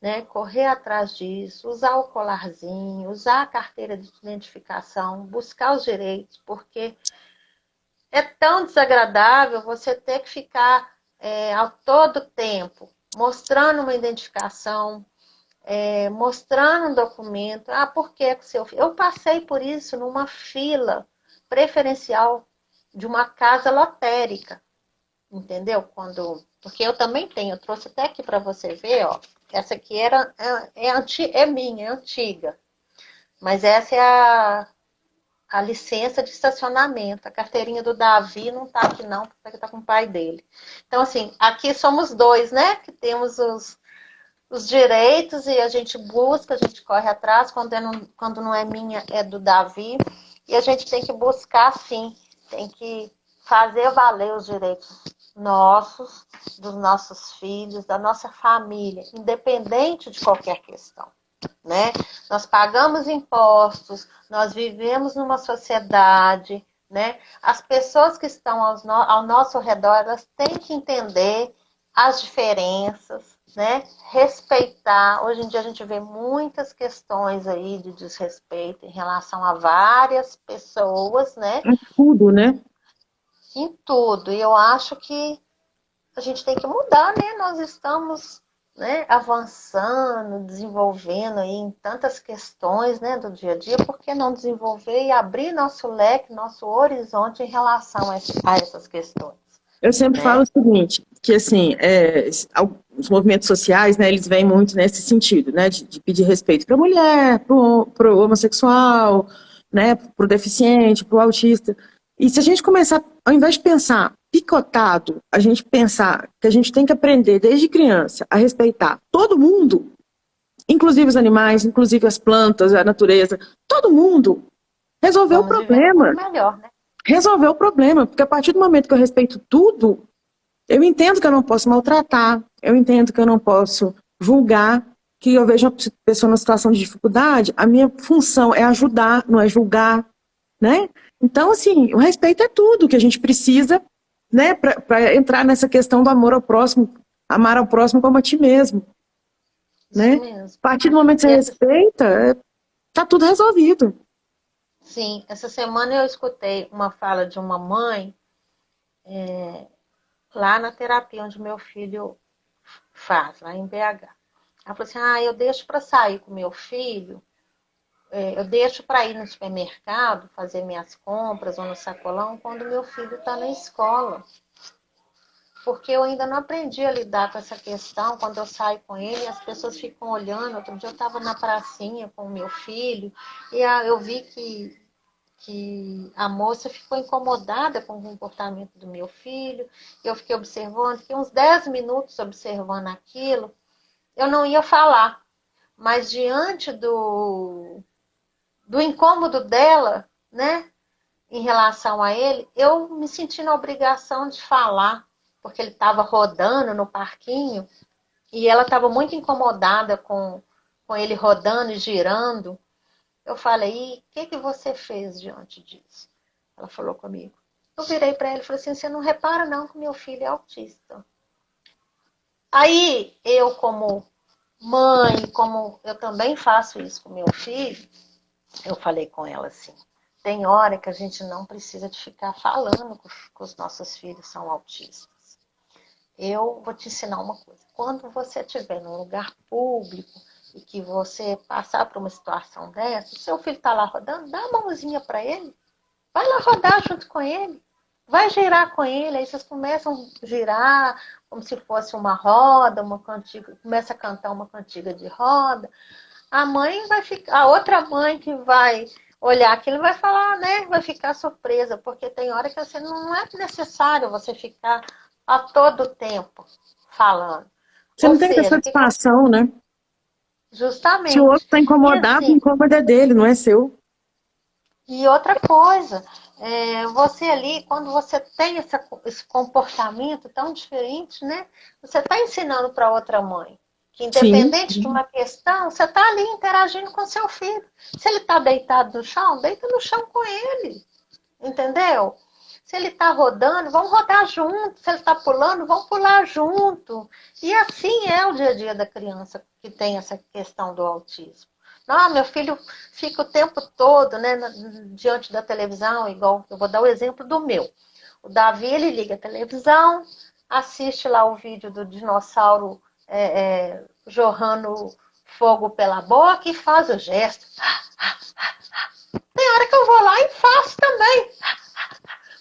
né, correr atrás disso, usar o colarzinho, usar a carteira de identificação, buscar os direitos, porque é tão desagradável você ter que ficar a todo tempo mostrando uma identificação, mostrando um documento. Por que o seu filho? Eu passei por isso numa fila preferencial de uma casa lotérica, entendeu? Porque eu também tenho, eu trouxe até aqui para você ver, ó. Essa aqui é minha, é antiga. Mas essa é a licença de estacionamento. A carteirinha do Davi não tá aqui não, porque tá com o pai dele. Então, assim, aqui somos dois, né? Que temos os direitos e a gente busca, a gente corre atrás. Quando não é minha, é do Davi. E a gente tem que buscar, sim. Tem que fazer valer os direitos nossos, dos nossos filhos, da nossa família, independente de qualquer questão, né? Nós pagamos impostos, nós vivemos numa sociedade, né? As pessoas que estão ao nosso redor, elas têm que entender as diferenças, né? Respeitar. Hoje em dia a gente vê muitas questões aí de desrespeito em relação a várias pessoas, né?
É tudo, né?
Em tudo. E eu acho que a gente tem que mudar, né? Nós estamos, né, avançando, desenvolvendo aí em tantas questões, né, do dia a dia, por que não desenvolver e abrir nosso leque, nosso horizonte em relação a essas questões,
Eu sempre falo
né?
o seguinte, que assim, os movimentos sociais, né, eles vêm muito nesse sentido, né, de pedir respeito para a mulher, para o homossexual, né, para o deficiente, para o autista. E se a gente começar, ao invés de pensar picotado, a gente pensar que a gente tem que aprender desde criança a respeitar todo mundo, inclusive os animais, inclusive as plantas, a natureza, todo mundo, resolveu o
Vamos viver num mundo
problema.
melhor, né?
Resolveu o problema, porque a partir do momento que eu respeito tudo, eu entendo que eu não posso maltratar, eu entendo que eu não posso julgar, que eu vejo uma pessoa numa situação de dificuldade, a minha função é ajudar, não é julgar, né? Então, assim, o respeito é tudo que a gente precisa, né, para entrar nessa questão do amor ao próximo, amar ao próximo como a ti mesmo,
Isso
né?
mesmo.
A partir do momento que você
E
respeita, tá tudo resolvido.
sim, essa semana eu escutei uma fala de uma mãe lá na terapia onde meu filho faz, lá em BH. Ela falou assim, eu deixo para sair com meu filho, eu deixo para ir no supermercado, fazer minhas compras ou no sacolão, quando meu filho está na escola. Porque eu ainda não aprendi a lidar com essa questão. Quando eu saio com ele, as pessoas ficam olhando. Outro dia eu estava na pracinha com o meu filho e eu vi que a moça ficou incomodada com o comportamento do meu filho. Eu fiquei observando, fiquei uns 10 minutos observando aquilo. Eu não ia falar, mas diante do incômodo dela, né, em relação a ele, eu me senti na obrigação de falar, porque ele estava rodando no parquinho e ela estava muito incomodada com ele rodando e girando. Eu falei, o que você fez diante disso? Ela falou comigo. Eu virei para ele e falei assim, você não repara não que meu filho é autista. Aí eu, como mãe, como eu também faço isso com meu filho, eu falei com ela assim, tem hora que a gente não precisa de ficar falando que os nossos filhos são autistas. Eu vou te ensinar uma coisa. Quando você estiver num lugar público e que você passar por uma situação dessa, o seu filho está lá rodando, dá uma mãozinha para ele. Vai lá rodar junto com ele. Vai girar com ele. Aí vocês começam a girar como se fosse uma roda, uma cantiga. Começa a cantar uma cantiga de roda. A mãe vai ficar, a outra mãe que vai olhar aquilo vai falar, né? Vai ficar surpresa, porque tem hora que você não é necessário você ficar a todo tempo falando.
Você
Ou
não tem que ter
seja, o que que
satisfação, né? Se o outro
justamente.
está
E
incomodado, o
assim,
incômodo é dele, não é seu.
e outra coisa, você ali, quando você tem esse comportamento tão diferente, né? Você está ensinando para outra mãe que,
Sim.
independente de uma questão, você está ali interagindo com seu filho. Se ele está deitado no chão, deita no chão com ele. Entendeu? Se ele está rodando, vamos rodar junto. Se ele está pulando, vamos pular junto. E assim é o dia a dia da criança que tem essa questão do autismo. Não, meu filho fica o tempo todo, né, diante da televisão, igual eu vou dar o exemplo do meu. O Davi, ele liga a televisão, assiste lá o vídeo do dinossauro jorrando fogo pela boca e faz o gesto. Tem hora que eu vou lá e faço também.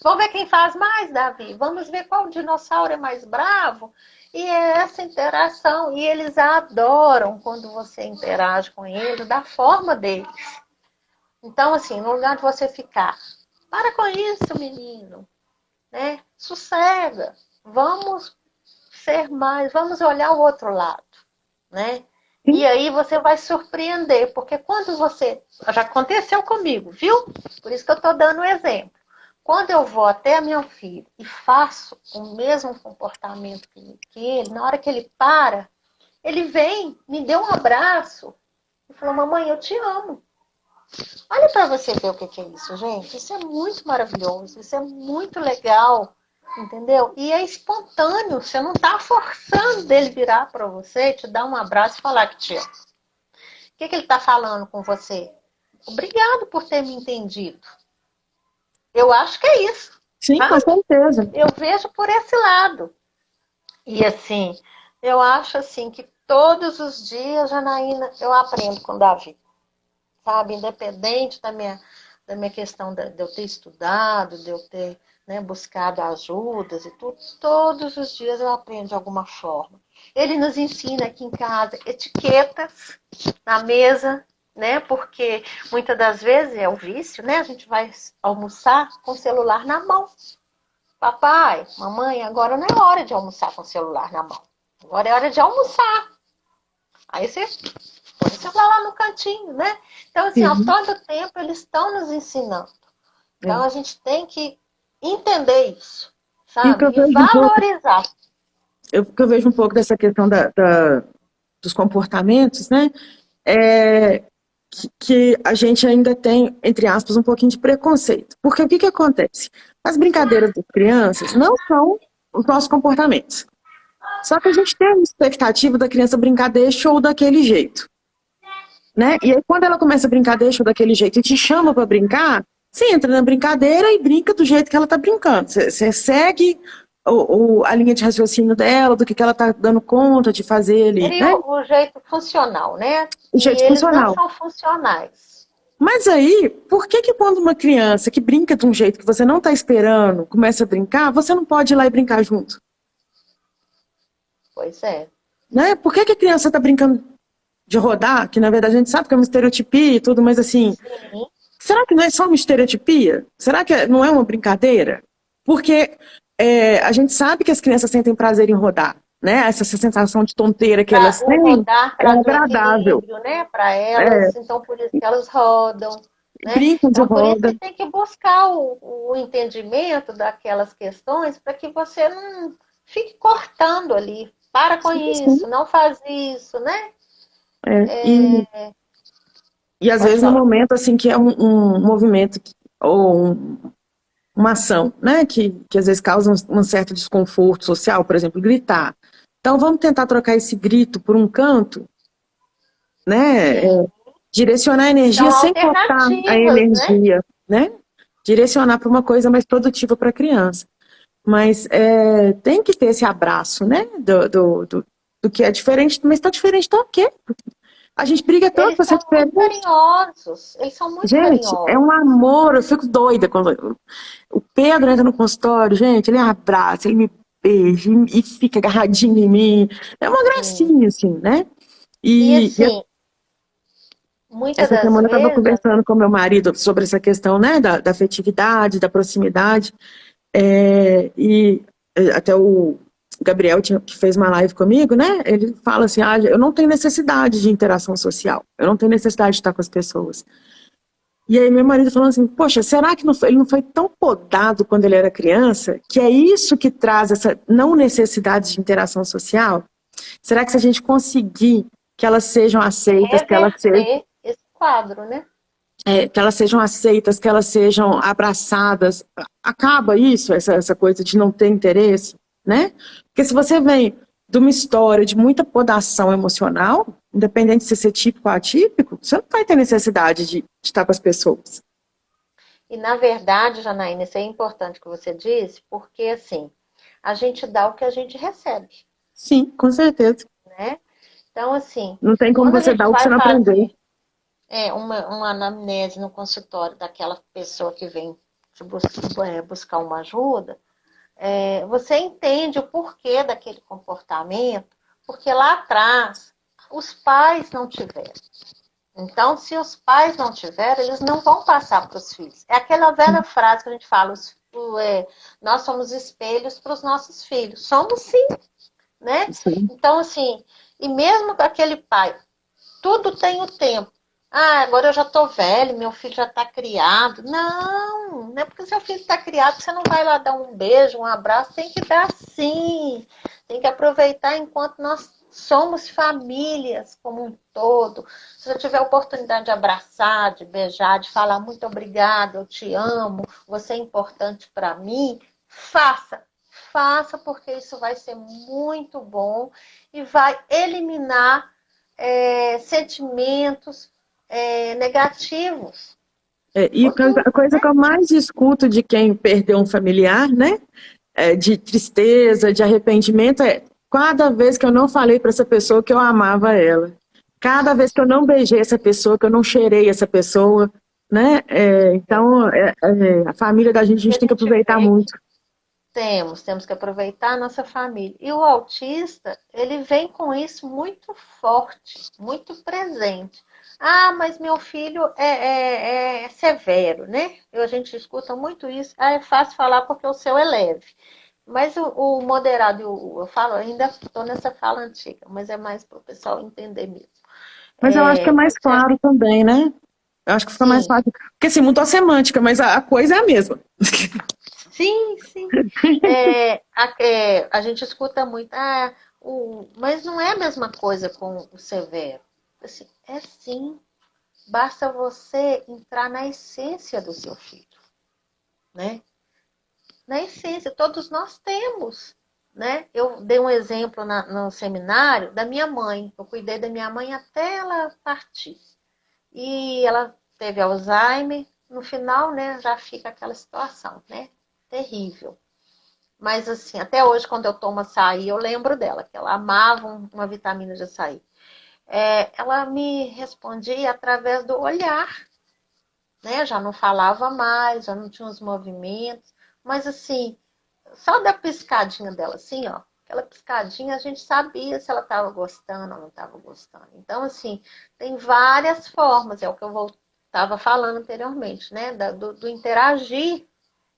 Vamos ver quem faz mais, Davi? Vamos ver qual dinossauro é mais bravo? E é essa interação. E eles adoram quando você interage com eles da forma deles. Então, assim, no lugar de você ficar, para com isso, menino, né? Sossega. Vamos ser mais, vamos olhar o outro lado, né?
Sim.
E aí você vai surpreender, porque quando você... Já aconteceu comigo, viu? Por isso que eu estou dando um exemplo. Quando eu vou até meu filho e faço o mesmo comportamento que ele, na hora que ele para, ele vem, me deu um abraço e falou, mamãe, eu te amo. Olha para você ver o que é isso, gente. Isso é muito maravilhoso, isso é muito legal, entendeu? E é espontâneo, você não está forçando dele virar para você, te dar um abraço e falar que te ama. O que ele está falando com você? Obrigado por ter me entendido. Eu acho que é isso,
Sim, com
sabe?
certeza.
Eu vejo por esse lado. E assim, eu acho assim que todos os dias, Janaína, eu aprendo com o Davi, sabe? Independente da minha questão de eu ter estudado, de eu ter, né, buscado ajudas e tudo, todos os dias eu aprendo de alguma forma. Ele nos ensina aqui em casa etiquetas na mesa, né? Porque muitas das vezes é o vício, né? A gente vai almoçar com o celular na mão. Papai, mamãe, agora não é hora de almoçar com o celular na mão. Agora é hora de almoçar. Aí você põe o celular lá no cantinho, né? Então, assim, a
Sim.
todo tempo eles estão nos ensinando. Então,
É.
a gente tem que entender isso,
E o que
sabe?
eu
E
vejo um pouco,
valorizar.
que eu vejo um pouco dessa questão dos comportamentos, né? É que a gente ainda tem, entre aspas, um pouquinho de preconceito. Porque o que que acontece? As brincadeiras das crianças não são os nossos comportamentos. Só que a gente tem uma expectativa da criança brincar deste ou daquele jeito, né? E aí quando ela começa a brincar deste ou daquele jeito e te chama para brincar, você entra na brincadeira e brinca do jeito que ela tá brincando. Você segue a linha de raciocínio dela, do que ela tá dando conta de fazer ali,
Seria
né?
o jeito funcional, né?
O
E
jeito
eles não
funcional.
são funcionais.
Mas aí, por que que quando uma criança que brinca de um jeito que você não está esperando começa a brincar, você não pode ir lá e brincar junto?
Pois é.
Né? Por que que a criança está brincando de rodar, que na verdade a gente sabe que é uma estereotipia e tudo, mas assim,
Sim.
será que não é só uma estereotipia? Será que não é uma brincadeira? Porque a gente sabe que as crianças sentem prazer em rodar, né? Essa sensação de tonteira que elas
O
têm
rodar
é
traz o
agradável.
equilíbrio, né, para
É,
elas, então por isso que elas rodam, né?
brincam de
Então por isso
roda.
que tem que buscar o entendimento daquelas questões para que você não fique cortando ali. Para com
Sim, sim.
isso, não faz isso, né?
E às
Pode
vezes no
falar.
momento assim que é um movimento ou uma ação, né, que às vezes causa um certo desconforto social, por exemplo, gritar. Então vamos tentar trocar esse grito por um canto, né,
Sim.
direcionar a
São
energia sem cortar a
alternativas, né?
energia, né, direcionar para uma coisa mais produtiva para a criança. Mas tem que ter esse abraço, né, do que é diferente, mas está diferente, tá ok. A gente briga tanto
Eles
para ser
são muito
diferente.
carinhosos. Eles são muito
Gente, é
carinhosos.
um amor, eu fico doida quando o Pedro entra no consultório, gente, ele abraça, ele me beija e fica agarradinho em mim. É uma
Sim.
gracinha, assim, né?
E
E
assim, muitas
essa
das
semana eu estava
vezes,
conversando com meu marido sobre essa questão, né, da afetividade, da proximidade, e até o Gabriel, que fez uma live comigo, né, ele fala assim, eu não tenho necessidade de interação social, eu não tenho necessidade de estar com as pessoas. E aí meu marido falando assim, poxa, será que ele não foi tão podado quando ele era criança, que é isso que traz essa não necessidade de interação social? Será que se a gente conseguir que elas sejam aceitas,
reverter esse quadro, né?
que elas sejam aceitas, que elas sejam abraçadas, acaba isso, essa coisa de não ter interesse, né? Porque se você vem de uma história de muita podação emocional, independente de ser típico ou atípico, você não vai ter necessidade de estar com as pessoas.
E na verdade, Janaína, isso é importante que você disse, porque assim, a gente dá o que a gente recebe,
Sim, com certeza.
né? Então, assim,
Não tem como
quando a
você
gente
dar o que você
vai
não aprendeu.
fazer uma anamnese no consultório daquela pessoa que vem buscar uma ajuda, você entende o porquê daquele comportamento, porque lá atrás os pais não tiveram. Então, se os pais não tiverem, eles não vão passar para os filhos. É aquela velha frase que a gente fala, nós somos espelhos para os nossos filhos. Somos sim, né?
Sim.
Então, assim, e mesmo aquele pai, tudo tem o tempo. Agora eu já estou velho, meu filho já está criado. Não, não é porque seu filho está criado que você não vai lá dar um beijo, um abraço. Tem que dar sim. Tem que aproveitar enquanto nós somos famílias como um todo. Se você tiver a oportunidade de abraçar, de beijar, de falar muito obrigada, eu te amo, você é importante para mim, faça. Faça, porque isso vai ser muito bom e vai eliminar sentimentos negativos.
E a coisa que eu mais escuto de quem perdeu um familiar, né? De tristeza, de arrependimento, cada vez que eu não falei para essa pessoa que eu amava ela. Cada vez que eu não beijei essa pessoa, que eu não cheirei essa pessoa, né? Então, a família da gente, a gente tem que aproveitar muito.
Temos que aproveitar a nossa família. E o autista, ele vem com isso muito forte, muito presente. Ah, mas meu filho é severo, né? A gente escuta muito isso. Ah, é fácil falar porque o seu é leve. Mas o moderado, eu falo, ainda estou nessa fala antiga, mas é mais para o pessoal entender mesmo.
Mas eu acho que é mais claro também, né? Eu acho que fica mais
Sim,
fácil. Porque assim, mudou a semântica, mas a coisa é a mesma.
sim, sim. A gente escuta muito, mas não é a mesma coisa com o severo. Assim, é sim. Basta você entrar na essência do seu filho, né? Na essência, todos nós temos, né? Eu dei um exemplo no seminário da minha mãe. Eu cuidei da minha mãe até ela partir. E ela teve Alzheimer. No final, né, já fica aquela situação, né? Terrível. Mas assim, até hoje, quando eu tomo açaí, eu lembro dela, que ela amava uma vitamina de açaí. Ela me respondia através do olhar, né? Já não falava mais, já não tinha os movimentos, mas assim, só da piscadinha dela, assim, ó, aquela piscadinha, a gente sabia se ela estava gostando ou não estava gostando. Então, assim, tem várias formas, é o que eu estava falando anteriormente, né? Do interagir.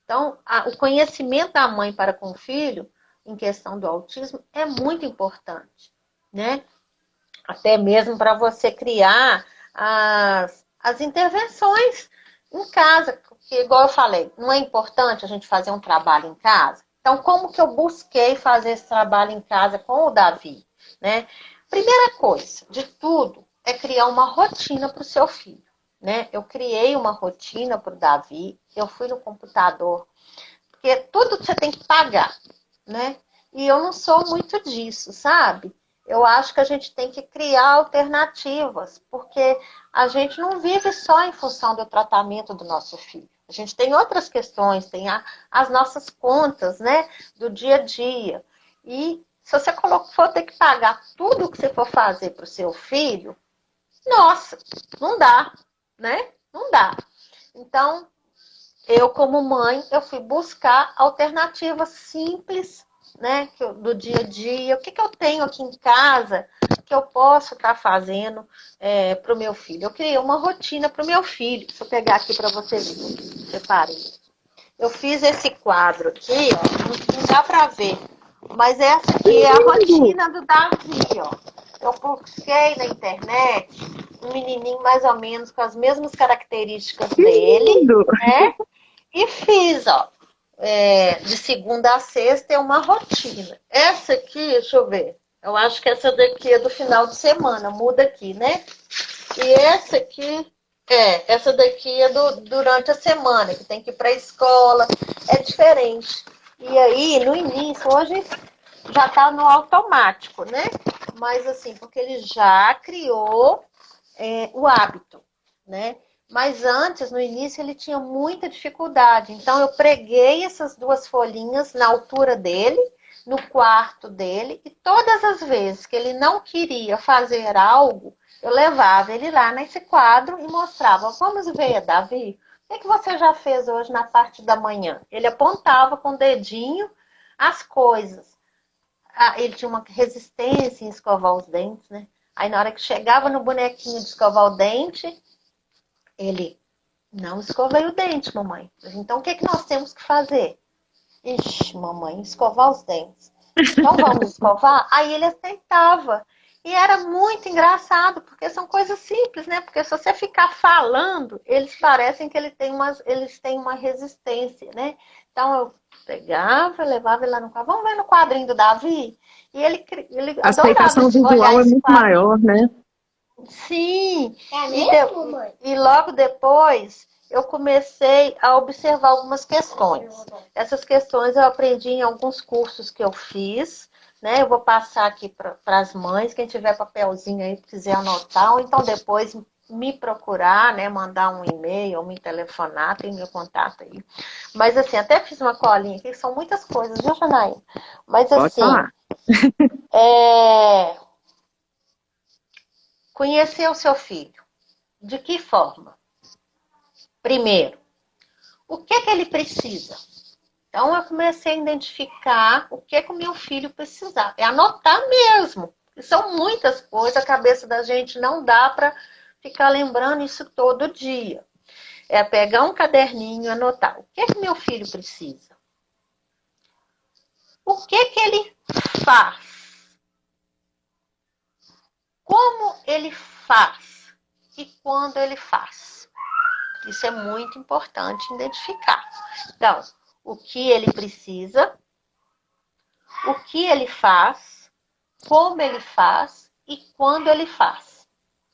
Então, o conhecimento da mãe para com o filho, em questão do autismo, é muito importante, né? Até mesmo para você criar as intervenções em casa, porque, igual eu falei, não é importante a gente fazer um trabalho em casa? Então, como que eu busquei fazer esse trabalho em casa com o Davi, né? Primeira coisa de tudo é criar uma rotina para o seu filho, né? Eu criei uma rotina para o Davi, eu fui no computador, porque tudo você tem que pagar, né? E eu não sou muito disso, sabe? Eu acho que a gente tem que criar alternativas, porque a gente não vive só em função do tratamento do nosso filho. A gente tem outras questões, tem as nossas contas, né, do dia a dia. E se você for ter que pagar tudo que você for fazer para o seu filho, nossa, não dá, né? Não dá. Então, eu como mãe, eu fui buscar alternativas simples, né, do dia a dia. O que eu tenho aqui em casa que eu posso estar fazendo para o meu filho? Eu criei uma rotina para o meu filho. Deixa eu pegar aqui para você ver. Separei. Eu fiz esse quadro aqui, ó, não dá para ver, mas essa aqui é a rotina do Davi, ó. Eu busquei na internet um menininho mais ou menos com as mesmas características dele, né? E fiz, ó, de segunda a sexta é uma rotina. Essa aqui, deixa eu ver, eu acho que essa daqui é do final de semana, muda aqui, né? E essa daqui é durante a semana, que tem que ir para a escola, é diferente. E aí, no início, hoje já está no automático, né? Mas assim, porque ele já criou o hábito, né? Mas antes, no início, ele tinha muita dificuldade. Então, eu preguei essas duas folhinhas na altura dele, no quarto dele, e todas as vezes que ele não queria fazer algo, eu levava ele lá nesse quadro e mostrava. Vamos ver, Davi, o que você já fez hoje na parte da manhã? Ele apontava com o dedinho as coisas. Ele tinha uma resistência em escovar os dentes, né? Aí, na hora que chegava no bonequinho de escovar o dente, ele, não escovei o dente, mamãe. Então, o que nós temos que fazer? Ixi, mamãe, escovar os dentes. Então, vamos escovar? Aí ele aceitava. E era muito engraçado, porque são coisas simples, né? Porque se você ficar falando, eles parecem que eles têm uma resistência, né? Então eu pegava, levava ele lá no quadro. Vamos ver no quadrinho do Davi? E ele
A
adorava
aceitação
olhar
visual é
esse
muito
quadro.
maior, né?
Sim,
É
e,
mesmo, mãe?
e logo depois eu comecei a observar algumas questões. Essas questões eu aprendi em alguns cursos que eu fiz, né? Eu vou passar aqui para as mães, quem tiver papelzinho aí, quiser anotar, ou então depois me procurar, né? Mandar um e-mail ou me telefonar, tem meu contato aí. Mas assim, até fiz uma colinha aqui, são muitas coisas, viu, Janaína? Mas
Pode
assim,
falar.
é... conhecer o seu filho. De que forma? Primeiro, o que ele precisa? Então, eu comecei a identificar o que o meu filho precisava. É anotar mesmo. São muitas coisas, a cabeça da gente não dá para ficar lembrando isso todo dia. É pegar um caderninho e anotar. O que meu filho precisa? O que ele faz? Como ele faz? E quando ele faz? Isso é muito importante identificar. Então, o que ele precisa, o que ele faz, como ele faz e quando ele faz.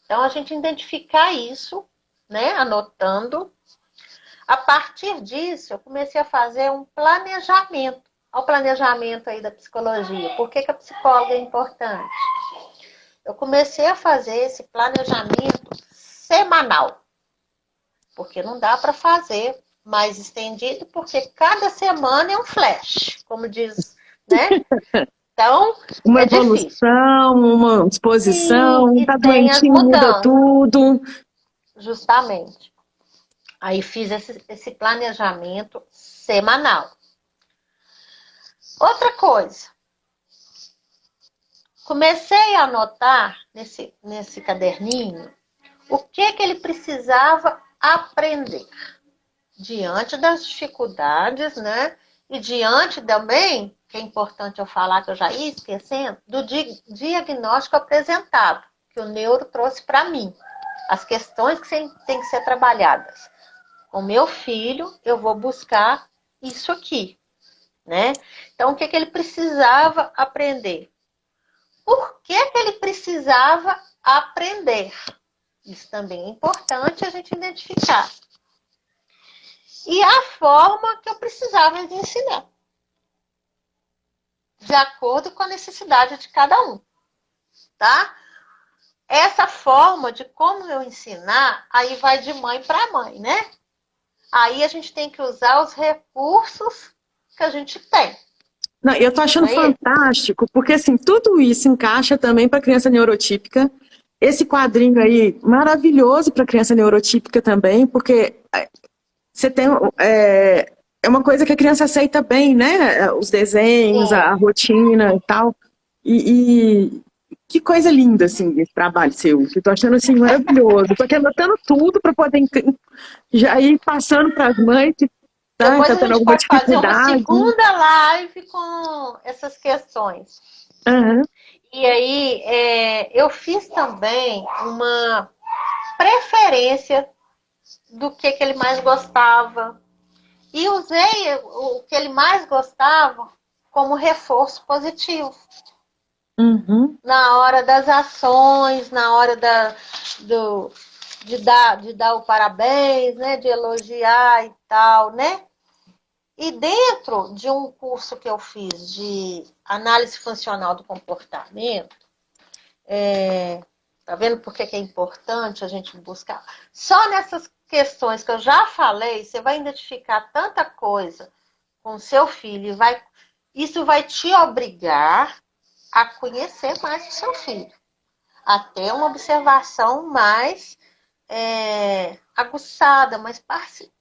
Então, a gente identificar isso, né, anotando. A partir disso, eu comecei a fazer um planejamento. Ao planejamento aí da psicologia. Por que a psicóloga é importante? Eu comecei a fazer esse planejamento semanal. Porque não dá para fazer mais estendido, porque cada semana é um flash, como diz, né? Então,
Uma
é difícil.
evolução, uma
Sim,
disposição,
e
tá
tem as
doentinho, muda
mudanças,
tudo.
justamente. Aí fiz esse planejamento semanal. Outra coisa, comecei a anotar nesse caderninho o que ele precisava aprender diante das dificuldades, né? E diante também, que é importante eu falar, que eu já ia esquecendo, do diagnóstico apresentado, que o neuro trouxe para mim. As questões que têm que ser trabalhadas. Com meu filho, eu vou buscar isso aqui, né? Então, o que ele precisava aprender? Por que ele precisava aprender? Isso também é importante a gente identificar. E a forma que eu precisava de ensinar. De acordo com a necessidade de cada um, tá? Essa forma de como eu ensinar, aí vai de mãe para mãe, né? Aí a gente tem que usar os recursos que a gente tem.
Não, eu tô achando
Não é isso?
fantástico, porque assim, tudo isso encaixa também para criança neurotípica. Esse quadrinho aí, maravilhoso para criança neurotípica também, porque você tem. É uma coisa que a criança aceita bem, né? Os desenhos, a
Sim.
rotina e tal. E que coisa linda, assim, esse trabalho seu. Que eu tô achando, assim, maravilhoso. Tô aqui anotando tudo para poder já ir passando para as mães que
Depois
tá
a
tendo
gente
alguma
pode fazer uma
dificuldade.
segunda live com essas questões.
Aham.
E aí, eu fiz também uma preferência do que ele mais gostava. E usei o que ele mais gostava como reforço positivo.
Uhum.
Na hora das ações, na hora de dar o parabéns, né? De elogiar e tal, né? E dentro de um curso que eu fiz de análise funcional do comportamento, tá vendo por que é importante a gente buscar? Só nessas questões que eu já falei, você vai identificar tanta coisa com o seu filho e isso vai te obrigar a conhecer mais o seu filho, a ter uma observação mais aguçada, mais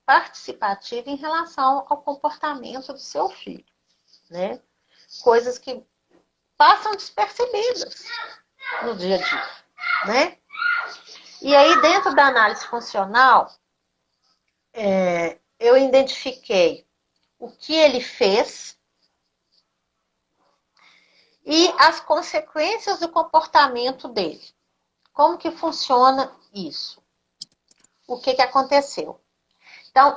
participativa em relação ao comportamento do seu filho, né? Coisas que passam despercebidas no dia a dia, né? E aí, dentro da análise funcional, eu identifiquei o que ele fez e as consequências do comportamento dele. Como que funciona isso? O que aconteceu? Então,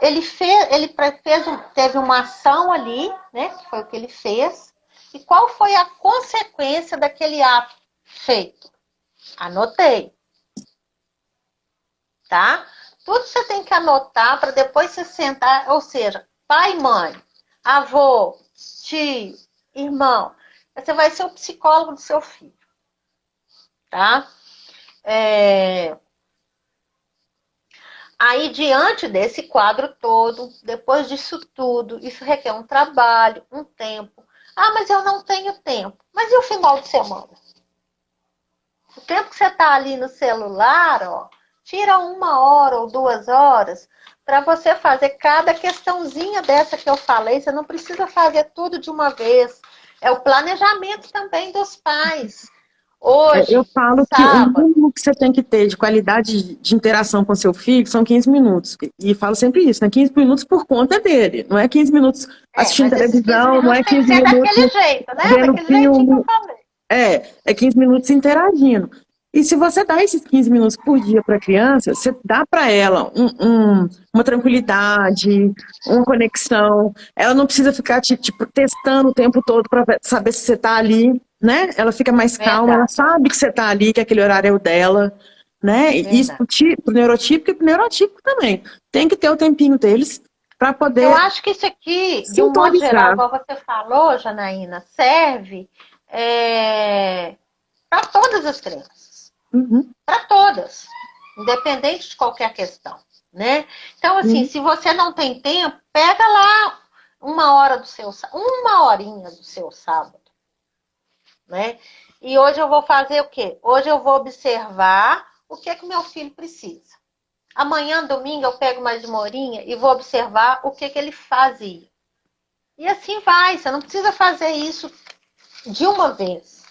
teve uma ação ali, né? Que foi o que ele fez. E qual foi a consequência daquele ato feito? Anotei. Tá? Tudo você tem que anotar para depois você sentar, ou seja, pai, mãe, avô, tio, irmão. Você vai ser o psicólogo do seu filho. Tá? Aí, diante desse quadro todo, depois disso tudo, isso requer um trabalho, um tempo. Ah, mas eu não tenho tempo. Mas e o final de semana? O tempo que você está ali no celular, ó, tira 1 hora ou 2 horas para você fazer cada questãozinha dessa que eu falei. Você não precisa fazer tudo de uma vez. É o planejamento também dos pais.
Eu
Hoje,
falo que o
sábado,
mínimo que você tem que ter de qualidade de interação com seu filho são 15 minutos. E falo sempre isso, né? 15 minutos por conta dele. Não é 15 minutos assistindo
mas esses 15
televisão, não
minutos
é
tem que
15
ser daquele
minutos
jeito, né?
vendo
Daquele jeitinho que eu
filme.
falei.
É 15 minutos interagindo. E se você dá esses 15 minutos por dia para a criança, você dá para ela uma tranquilidade, uma conexão. Ela não precisa ficar tipo, testando o tempo todo para saber se você está ali, né? Ela fica mais calma, ela
Verdade,
sabe que você está ali, que aquele horário é o dela, né? E isso
verdade.
pro neurotípico e pro neurotípico também. Tem que ter o tempinho deles para
Eu
poder
acho que isso aqui, de um modo geral,
sintonizar.
igual você falou, Janaína, serve para todas as crianças.
Uhum,
Para todas. Independente de qualquer questão. Né? Então, assim,
uhum.
se você não tem tempo, pega lá 1 hora do seu uma horinha do seu sábado. Né? E hoje eu vou fazer o quê? Hoje eu vou observar o que é que meu filho precisa. Amanhã, domingo, eu pego mais uma horinha e vou observar o que ele fazia. E assim vai, você não precisa fazer isso de uma vez,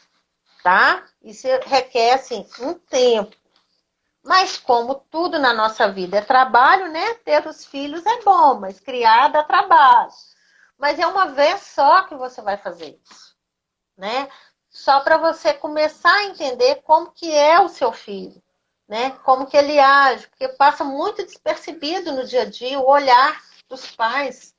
tá? Isso requer, assim, um tempo. Mas como tudo na nossa vida é trabalho, né? Ter os filhos é bom, mas criar dá trabalho. Mas é uma vez só que você vai fazer isso, né? Só para você começar a entender como que é o seu filho, né? Como que ele age, porque passa muito despercebido no dia a dia o olhar dos pais.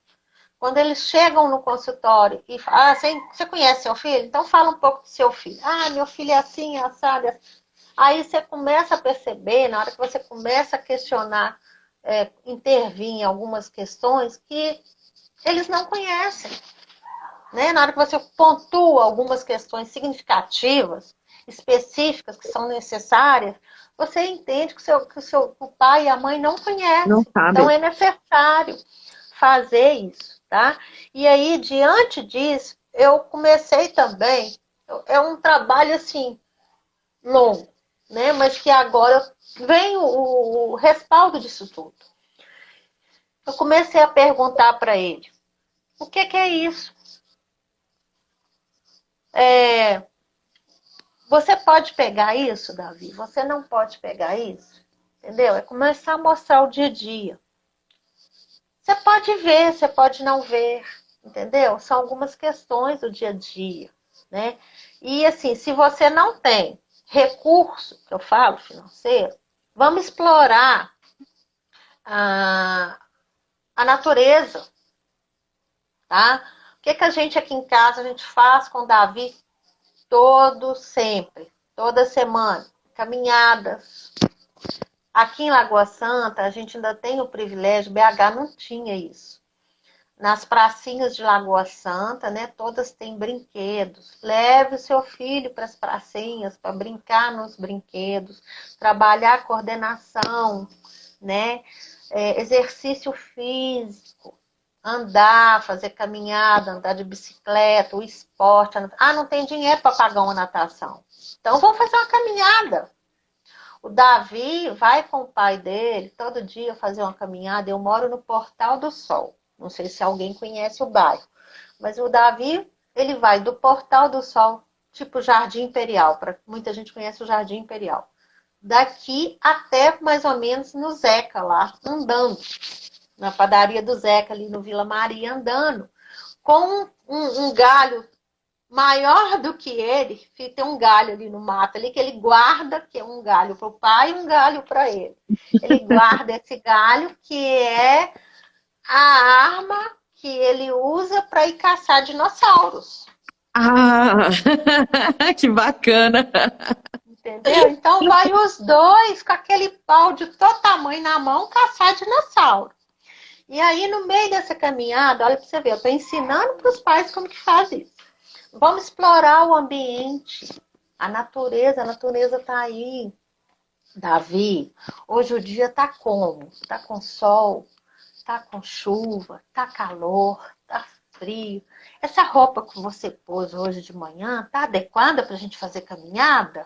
Quando eles chegam no consultório e falam, você conhece seu filho? Então fala um pouco do seu filho. Ah, meu filho é assim, assado. Aí você começa a perceber, na hora que você começa a questionar, intervir em algumas questões que eles não conhecem. Né? Na hora que você pontua algumas questões significativas, específicas, que são necessárias, você entende que o pai e a mãe não
Não
conhecem. Então
sabe.
é necessário fazer isso. Tá? E aí, diante disso, eu comecei também, é um trabalho assim, longo, né? Mas que agora vem o respaldo disso tudo. Eu comecei a perguntar para ele, o que é isso? Você pode pegar isso, Davi? Você não pode pegar isso? Entendeu? É começar a mostrar o dia a dia. Você pode ver, você pode não ver, entendeu? São algumas questões do dia a dia, né? E assim, se você não tem recurso, que eu falo, financeiro, vamos explorar a natureza, tá? O que a gente aqui em casa, a gente faz com o Davi sempre, toda semana, caminhadas. Aqui em Lagoa Santa, a gente ainda tem o privilégio, BH não tinha isso. Nas pracinhas de Lagoa Santa, né, todas têm brinquedos. Leve o seu filho para as pracinhas, para brincar nos brinquedos, trabalhar a coordenação, né, exercício físico, andar, fazer caminhada, andar de bicicleta, o esporte. Ah, não tem dinheiro para pagar uma natação. Então, vamos fazer uma caminhada. O Davi vai com o pai dele todo dia fazer uma caminhada. Eu moro no Portal do Sol. Não sei se alguém conhece o bairro. Mas o Davi, ele vai do Portal do Sol, tipo Jardim Imperial. Muita gente conhece o Jardim Imperial. Daqui até mais ou menos no Zeca lá, andando. Na padaria do Zeca, ali no Vila Maria, andando. Com um galho maior do que ele, tem um galho ali no mato ali que ele guarda, que é um galho para o pai e um galho para ele. Ele guarda esse galho que é a arma que ele usa para ir caçar dinossauros.
Ah, que bacana.
Entendeu? Então vai os dois com aquele pau de todo tamanho na mão caçar dinossauro. E aí, no meio dessa caminhada, olha para você ver, eu estou ensinando para os pais como que faz isso. Vamos explorar o ambiente, a natureza está aí. Davi, hoje o dia está como? Está com sol, está com chuva, está calor, está frio. Essa roupa que você pôs hoje de manhã está adequada para a gente fazer caminhada?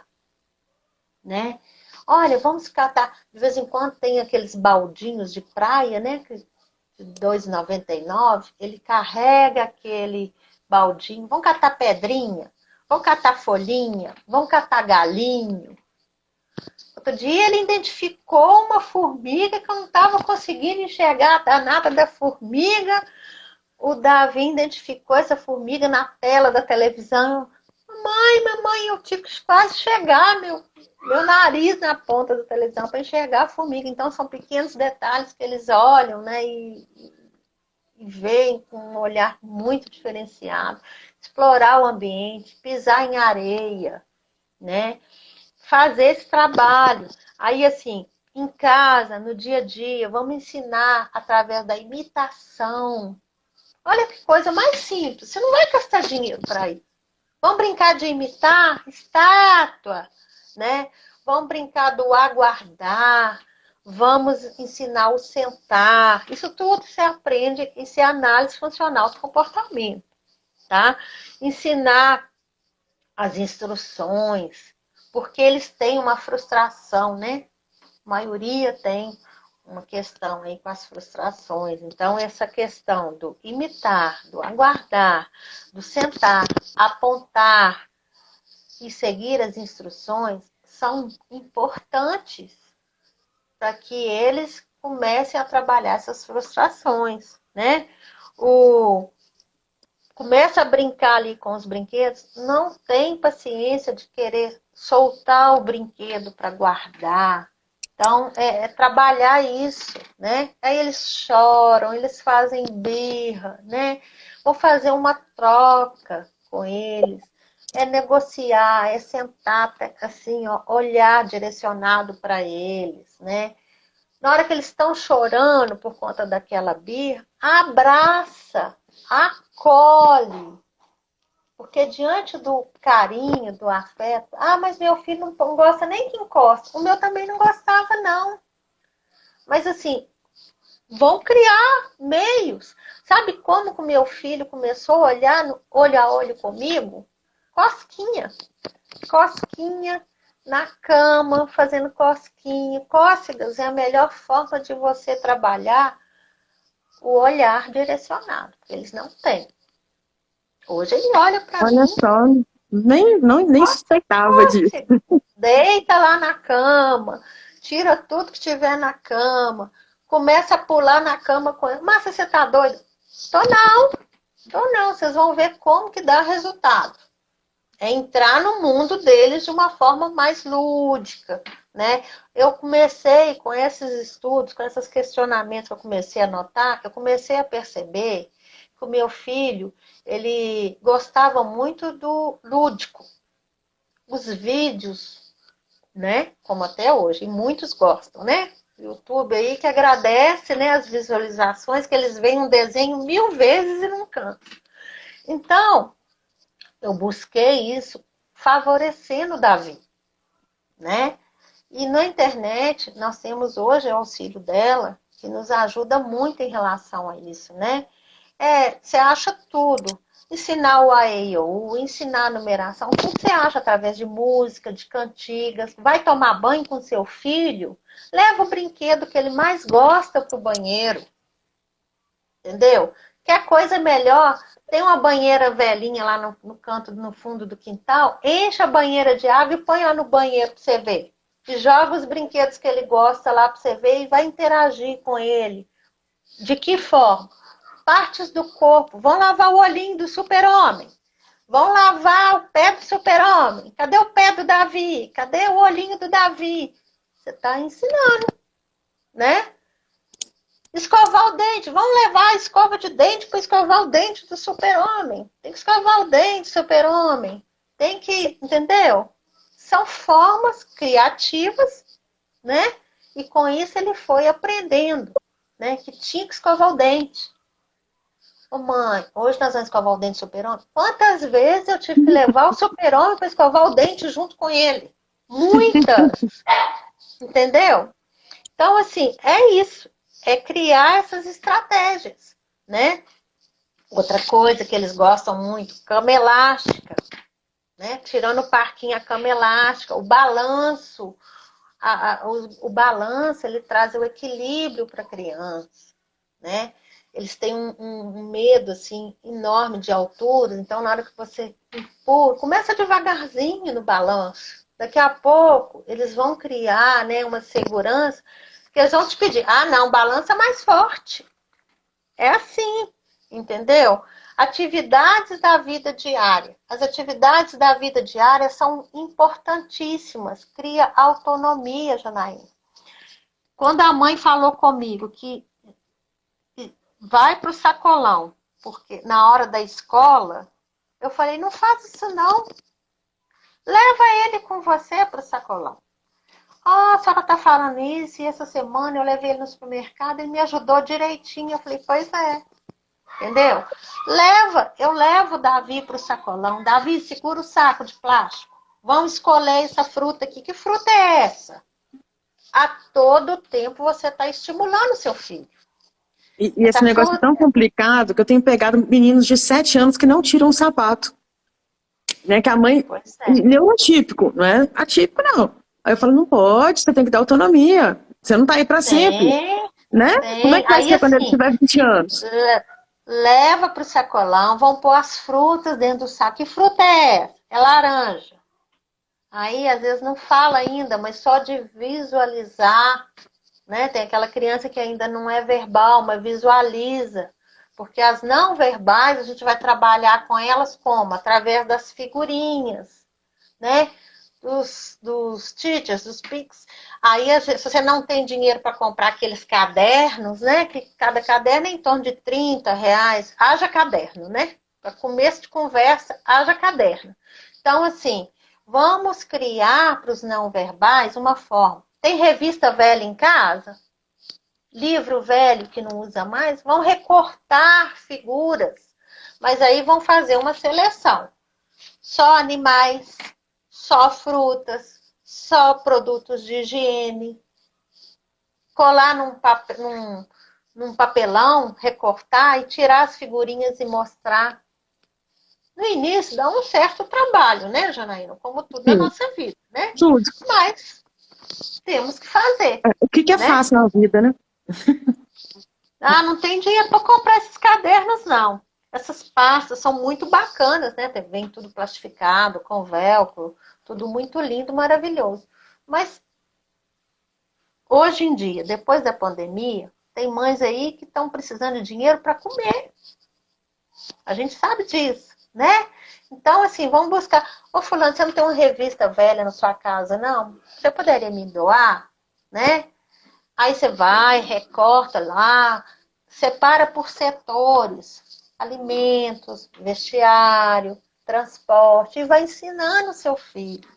Né? Olha, vamos catar. De vez em quando tem aqueles baldinhos de praia, né? De R$ 2,99. Ele carrega aquele baldinho. Vamos catar pedrinha, vamos catar folhinha, vamos catar galinho. Outro dia ele identificou uma formiga que eu não estava conseguindo enxergar a danada da formiga. O Davi identificou essa formiga na tela da televisão. Mamãe, eu tive que quase chegar meu nariz na ponta da televisão para enxergar a formiga. Então, são pequenos detalhes que eles olham, né, e veem com um olhar muito diferenciado. Explorar o ambiente, pisar em areia, né, fazer esse trabalho. Aí, assim, em casa, no dia a dia, vamos ensinar através da imitação. Olha que coisa mais simples. Você não vai gastar dinheiro para isso. Vamos brincar de imitar estátua, né? Vamos brincar do aguardar. Vamos ensinar o sentar. Isso tudo você aprende, isso é análise funcional do comportamento, tá? Ensinar as instruções, porque eles têm uma frustração, né? A maioria tem uma questão aí com as frustrações. Então, essa questão do imitar, do aguardar, do sentar, apontar e seguir as instruções são importantes para que eles comecem a trabalhar essas frustrações, né? Começa a brincar ali com os brinquedos, não tem paciência de querer soltar o brinquedo para guardar. Então, é trabalhar isso, né? Aí eles choram, eles fazem birra, né? Vou fazer uma troca com eles. É negociar, é sentar, assim, ó, olhar direcionado para eles, né? Na hora que eles estão chorando por conta daquela birra, abraça, acolhe. Porque diante do carinho, do afeto, mas meu filho não gosta nem que encosta. O meu também não gostava, não. Mas assim, vão criar meios. Sabe como que o meu filho começou a olhar olho a olho comigo? Cosquinha. Cosquinha na cama, fazendo cosquinha. Cócegas é a melhor forma de você trabalhar o olhar direcionado, que eles não têm. Hoje ele olha para mim.
Olha só, nem suspeitava disso.
Deita lá na cama, tira tudo que tiver na cama, começa a pular na cama com ele. Márcia, você tá doida? Tô não. Vocês vão ver como que dá resultado. É entrar no mundo deles de uma forma mais lúdica, né? Eu comecei com esses estudos, com esses questionamentos que eu comecei a notar, que eu comecei a perceber que o meu filho, ele gostava muito do lúdico. Os vídeos, né? Como até hoje, e muitos gostam, né? YouTube aí que agradece, né, as visualizações, que eles veem um desenho 1000 vezes e não cansam. Então, eu busquei isso favorecendo o Davi, né? E na internet, nós temos hoje o auxílio dela, que nos ajuda muito em relação a isso, né? Você acha tudo. Ensinar o A, E, I, O, U, ensinar a numeração, tudo você acha através de música, de cantigas. Vai tomar banho com seu filho, leva o brinquedo que ele mais gosta para o banheiro. Entendeu? Quer coisa melhor? Tem uma banheira velhinha lá no canto, no fundo do quintal, enche a banheira de água e põe lá no banheiro para você ver. E joga os brinquedos que ele gosta lá para você ver e vai interagir com ele. De que forma? Partes do corpo. Vão lavar o olhinho do super-homem. Vão lavar o pé do super-homem. Cadê o pé do Davi? Cadê o olhinho do Davi? Você está ensinando, né? Escovar o dente. Vamos levar a escova de dente para escovar o dente do super-homem. Tem que escovar o dente, super-homem. Tem que, entendeu? São formas criativas, né? E com isso ele foi aprendendo, né? Que tinha que escovar o dente. Ô mãe, hoje nós vamos escovar o dente do super-homem? Quantas vezes eu tive que levar o super-homem para escovar o dente junto com ele? Muitas! Entendeu? Então, assim, é isso. É criar essas estratégias, né? Outra coisa que eles gostam muito, cama elástica, né? Tirando o parquinho, a cama elástica, o balanço. O balanço, ele traz o equilíbrio para a criança, né? Eles têm um medo, assim, enorme de alturas. Então, na hora que você empurra, começa devagarzinho no balanço. Daqui a pouco, eles vão criar, né, uma segurança, que eles vão te pedir, não, balança mais forte. É assim, entendeu? Atividades da vida diária. As atividades da vida diária são importantíssimas. Cria autonomia, Janaína. Quando a mãe falou comigo que vai para o sacolão, porque na hora da escola, eu falei, não faz isso não. Leva ele com você para o sacolão. A senhora está falando isso, e essa semana eu levei ele no supermercado, ele me ajudou direitinho. Eu falei, pois é. Entendeu? Eu levo o Davi para o sacolão. Davi, segura o saco de plástico. Vamos escolher essa fruta aqui. Que fruta é essa? A todo tempo você está estimulando o seu filho.
E esse negócio é tão complicado que eu tenho pegado meninos de 7 anos que não tiram o sapato. Né? Que a mãe... Neurotípico, não é atípico, não. Aí eu falo, não pode, você tem que dar autonomia. Você não está aí para sempre. Né? Como é que vai ser quando ele tiver 20 anos?
Leva para o sacolão, vão pôr as frutas dentro do saco. Que fruta é essa? É laranja. Aí, às vezes, não fala ainda, mas só de visualizar, né? Tem aquela criança que ainda não é verbal, mas visualiza. Porque as não verbais, a gente vai trabalhar com elas como? Através das figurinhas, né? Dos teachers, dos Pix. Aí, se você não tem dinheiro para comprar aqueles cadernos, né? Que cada caderno é em torno de R$ 30. Haja caderno, né? Para começo de conversa, haja caderno. Então, assim, vamos criar para os não verbais uma forma. Tem revista velha em casa? Livro velho que não usa mais? Vão recortar figuras. Mas aí vão fazer uma seleção. Só animais, só frutas, só produtos de higiene. Colar num papelão, recortar e tirar as figurinhas e mostrar. No início dá um certo trabalho, né, Janaína? Como tudo na nossa vida, né?
Tudo.
Mas temos que fazer.
O que é fácil na vida, né?
Não tem dinheiro para comprar esses cadernos, não. Essas pastas são muito bacanas, né? Vem tudo plastificado, com velcro, tudo muito lindo, maravilhoso. Mas hoje em dia, depois da pandemia, tem mães aí que estão precisando de dinheiro para comer. A gente sabe disso, né? Então, assim, vamos buscar. Ô, fulano, você não tem uma revista velha na sua casa, não? Você poderia me doar, né? Aí você vai, recorta lá, separa por setores. Alimentos, vestiário, transporte. E vai ensinando o seu filho.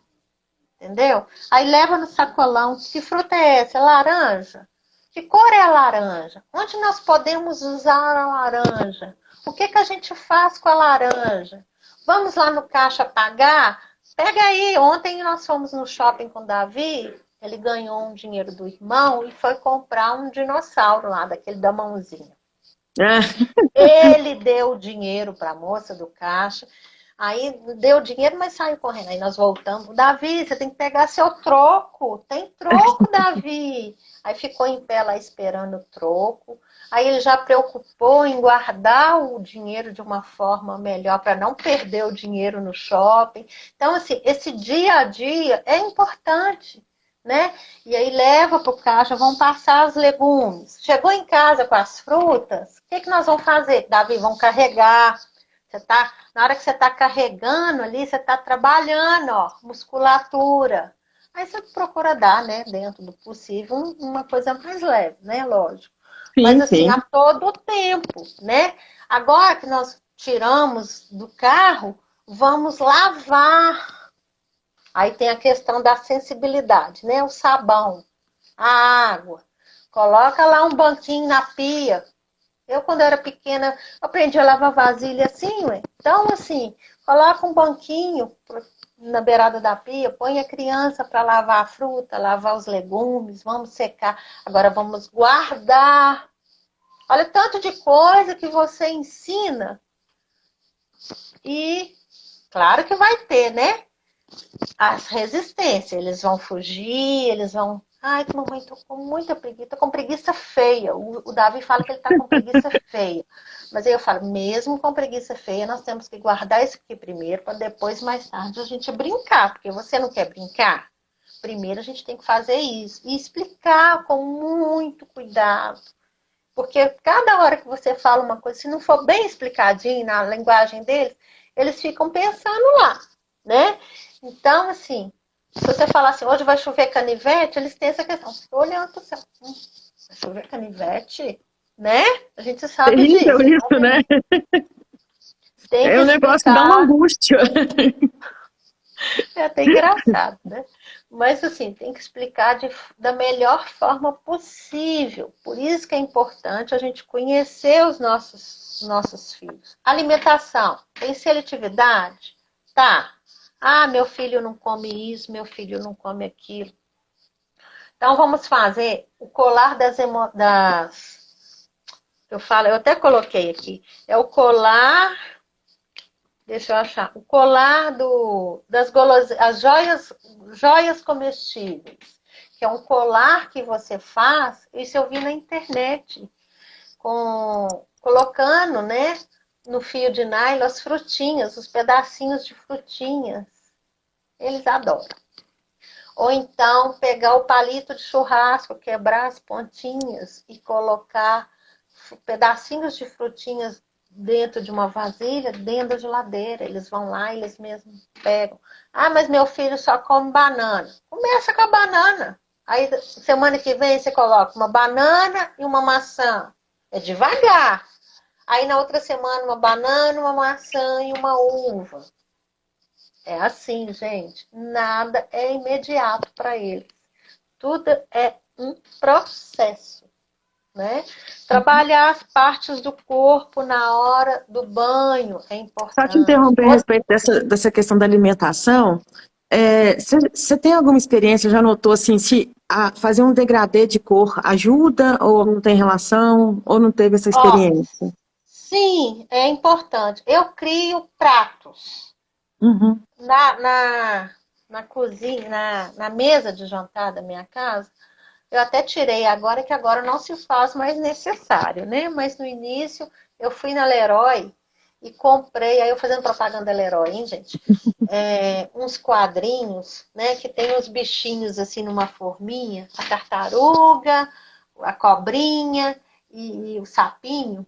Entendeu? Aí leva no sacolão. Que fruta é essa? É laranja? Que cor é a laranja? Onde nós podemos usar a laranja? O que a gente faz com a laranja? Vamos lá no caixa pagar? Pega aí. Ontem nós fomos no shopping com o Davi. Ele ganhou um dinheiro do irmão e foi comprar um dinossauro lá, daquele da mãozinha. Ele deu o dinheiro para a moça do caixa. Aí deu dinheiro, mas saiu correndo. Aí nós voltamos. Davi, você tem que pegar seu troco. Tem troco, Davi. Aí ficou em pé lá esperando o troco. Aí ele já preocupou em guardar o dinheiro de uma forma melhor para não perder o dinheiro no shopping. Então, assim, esse dia a dia é importante, né? E aí leva para o caixa, vão passar os legumes. Chegou em casa com as frutas, o que nós vamos fazer? Davi, vamos carregar. Na hora que você está carregando ali, você está trabalhando, ó, musculatura. Aí você procura dar, né, dentro do possível, uma coisa mais leve, né, lógico. Mas
Sim,
assim,
sim.
a todo tempo, né? Agora que nós tiramos do carro, vamos lavar. Aí tem a questão da sensibilidade, né? O sabão, a água. Coloca lá um banquinho na pia. Eu, quando era pequena, aprendi a lavar vasilha assim, ué. Então, assim, coloca um banquinho na beirada da pia, põe a criança para lavar a fruta, lavar os legumes, vamos secar. Agora vamos guardar. Olha tanto de coisa que você ensina. E claro que vai ter, né? As resistências. Eles vão fugir, eles vão. Ai, que mamãe, tô com muita preguiça, tô com preguiça feia. O Davi fala que ele tá com preguiça feia. Mas aí eu falo, mesmo com preguiça feia, nós temos que guardar isso aqui primeiro, para depois, mais tarde, a gente brincar. Porque você não quer brincar? Primeiro a gente tem que fazer isso. E explicar com muito cuidado. Porque cada hora que você fala uma coisa, se não for bem explicadinho na linguagem deles, eles ficam pensando lá, né? Então, assim, se você falar assim, hoje vai chover canivete, eles têm essa questão. Estou olhando para o céu. Vai chover canivete? Né? A gente sabe
Terrível
disso.
isso, né?
Tem
É
que
um negócio que dá uma
explicar.
angústia.
É até engraçado, né? Mas, assim, tem que explicar da melhor forma possível. Por isso que é importante a gente conhecer os nossos filhos. Alimentação. Tem seletividade? Tá. Ah, meu filho não come isso, meu filho não come aquilo. Então, vamos fazer o colar eu até coloquei aqui. É o colar. Deixa eu achar. O colar as joias comestíveis. Que é um colar que você faz. Isso eu vi na internet. Colocando, né? No fio de nylon as frutinhas, os pedacinhos de frutinhas. Eles adoram. Ou então pegar o palito de churrasco, quebrar as pontinhas e colocar pedacinhos de frutinhas dentro de uma vasilha, dentro da geladeira. Eles vão lá, eles mesmos pegam. Ah, mas meu filho só come banana. Começa com a banana. Aí, semana que vem, você coloca uma banana e uma maçã. É devagar. Aí, na outra semana, uma banana, uma maçã e uma uva. É assim, gente. Nada é imediato para eles. Tudo é um processo, né? Trabalhar as partes do corpo na hora do banho é
Só te
importante.
interromper a respeito dessa questão da alimentação, você tem alguma experiência, já notou assim, se fazer um degradê de cor ajuda ou não tem relação, ou não teve essa
Ó,
experiência?
sim, é importante. Eu crio pratos
Uhum.
na cozinha, na mesa de jantar da minha casa. Eu até tirei agora, que agora não se faz mais necessário, né? Mas no início eu fui na Leroy e comprei, aí eu fazendo propaganda da Leroy, hein, gente? Uns quadrinhos, né? Que tem os bichinhos assim numa forminha, a tartaruga, a cobrinha e o sapinho.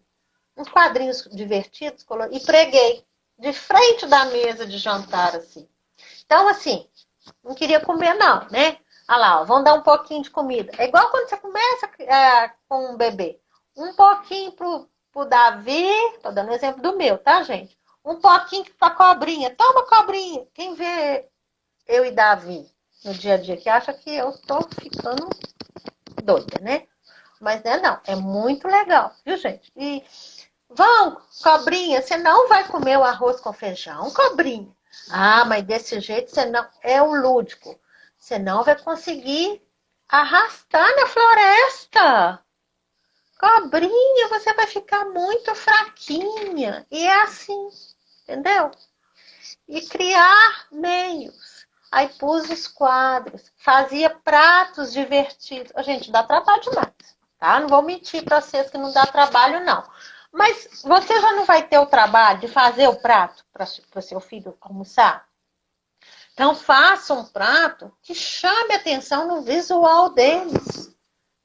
Uns quadrinhos divertidos, e preguei de frente da mesa de jantar, assim. Então, assim, não queria comer, não, né? Olha lá, ó, vão dar um pouquinho de comida. É igual quando você começa com um bebê. Um pouquinho pro Davi, tô dando exemplo do meu, tá, gente? Um pouquinho pra cobrinha. Toma, cobrinha. Quem vê eu e Davi no dia a dia que acha que eu tô ficando doida, né? Mas não, é muito legal, viu, gente? E vão, cobrinha, você não vai comer o arroz com feijão, cobrinha. Ah, mas desse jeito você não. É o lúdico. Você não vai conseguir arrastar na floresta. Cobrinha, você vai ficar muito fraquinha. E é assim, entendeu? E criar meios. Aí pus os quadros, fazia pratos divertidos. Gente, dá trabalho demais, tá? Não vou mentir para vocês que não dá trabalho, não. Mas você já não vai ter o trabalho de fazer o prato para o seu filho almoçar? Então, faça um prato que chame atenção no visual deles,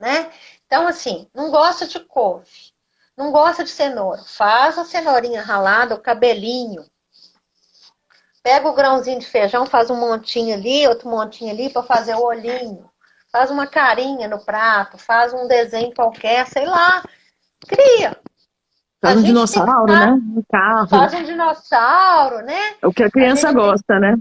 né? Então, assim, não gosta de couve. Não gosta de cenoura. Faz a cenourinha ralada, o cabelinho. Pega o grãozinho de feijão, faz um montinho ali, outro montinho ali para fazer o olhinho. Faz uma carinha no prato, faz um desenho qualquer, sei lá. Cria.
Faz
A
um
gente tem que
dinossauro, né? Um
faz
carro.
um dinossauro, né?
É o que a
A
criança
gente
gosta, né?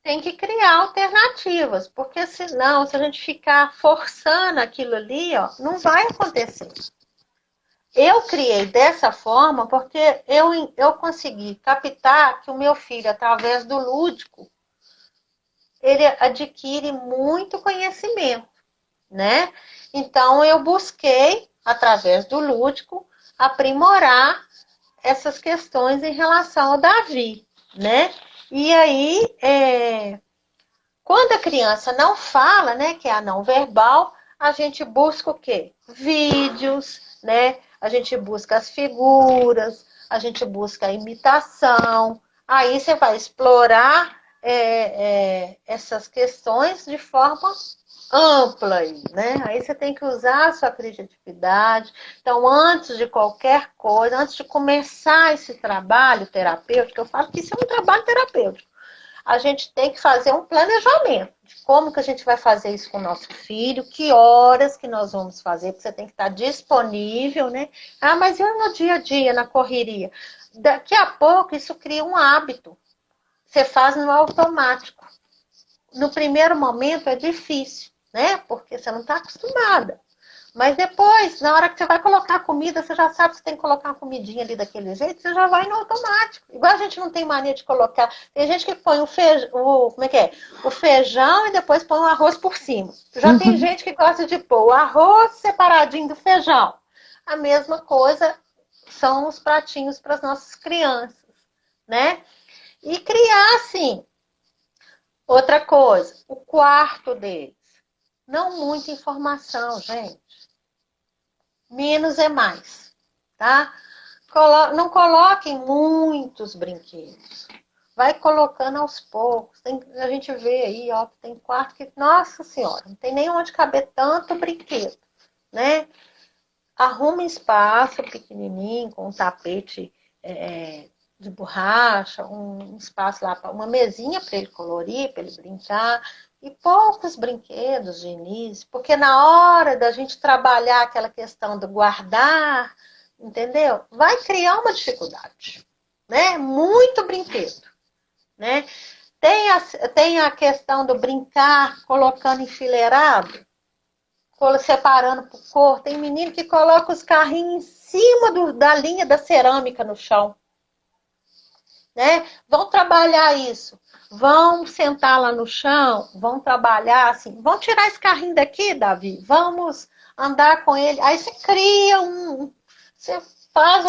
tem que criar alternativas, porque senão, se a gente ficar forçando aquilo ali, ó, não vai acontecer. Eu criei dessa forma porque eu consegui captar que o meu filho, através do lúdico, ele adquire muito conhecimento, né? Então, eu busquei, através do lúdico, aprimorar essas questões em relação ao Davi, né? E aí, quando a criança não fala, né, que é a não verbal, a gente busca o quê? Vídeos, né? A gente busca as figuras, a gente busca a imitação. Aí você vai explorar essas questões de forma ampla, aí, né? Aí você tem que usar a sua criatividade. Então, antes de qualquer coisa, antes de começar esse trabalho terapêutico, eu falo que isso é um trabalho terapêutico. A gente tem que fazer um planejamento de como que a gente vai fazer isso com o nosso filho, que horas que nós vamos fazer, porque você tem que estar disponível, né? Ah, mas eu no dia a dia, na correria. Daqui a pouco isso cria um hábito. Você faz no automático. No primeiro momento é difícil, né? Porque você não está acostumada. Mas depois, na hora que você vai colocar a comida, você já sabe que você tem que colocar uma comidinha ali daquele jeito, você já vai no automático. Igual a gente não tem mania de colocar. Tem gente que põe o feijão, como é que é? O feijão e depois põe o arroz por cima. Já tem
Uhum.
gente que gosta de pôr o arroz separadinho do feijão. A mesma coisa são os pratinhos para as nossas crianças, né? E criar, assim. Outra coisa, o quarto deles. Não muita informação, gente. Menos é mais, tá? Não coloquem muitos brinquedos. Vai colocando aos poucos. A gente vê aí, ó, que tem quarto que, nossa senhora, não tem nem onde caber tanto brinquedo, né? Arruma espaço pequenininho, com um tapete de borracha, um espaço lá, uma mesinha para ele colorir, para ele brincar, e poucos brinquedos de início, porque na hora da gente trabalhar aquela questão do guardar, entendeu? Vai criar uma dificuldade, né? Muito brinquedo, né? Tem a questão do brincar colocando enfileirado, separando por cor. Tem menino que coloca os carrinhos em cima da linha da cerâmica no chão, né? Vão trabalhar isso. Vão sentar lá no chão, vão trabalhar assim. Vão tirar esse carrinho daqui, Davi. Vamos andar com ele. Aí você cria você faz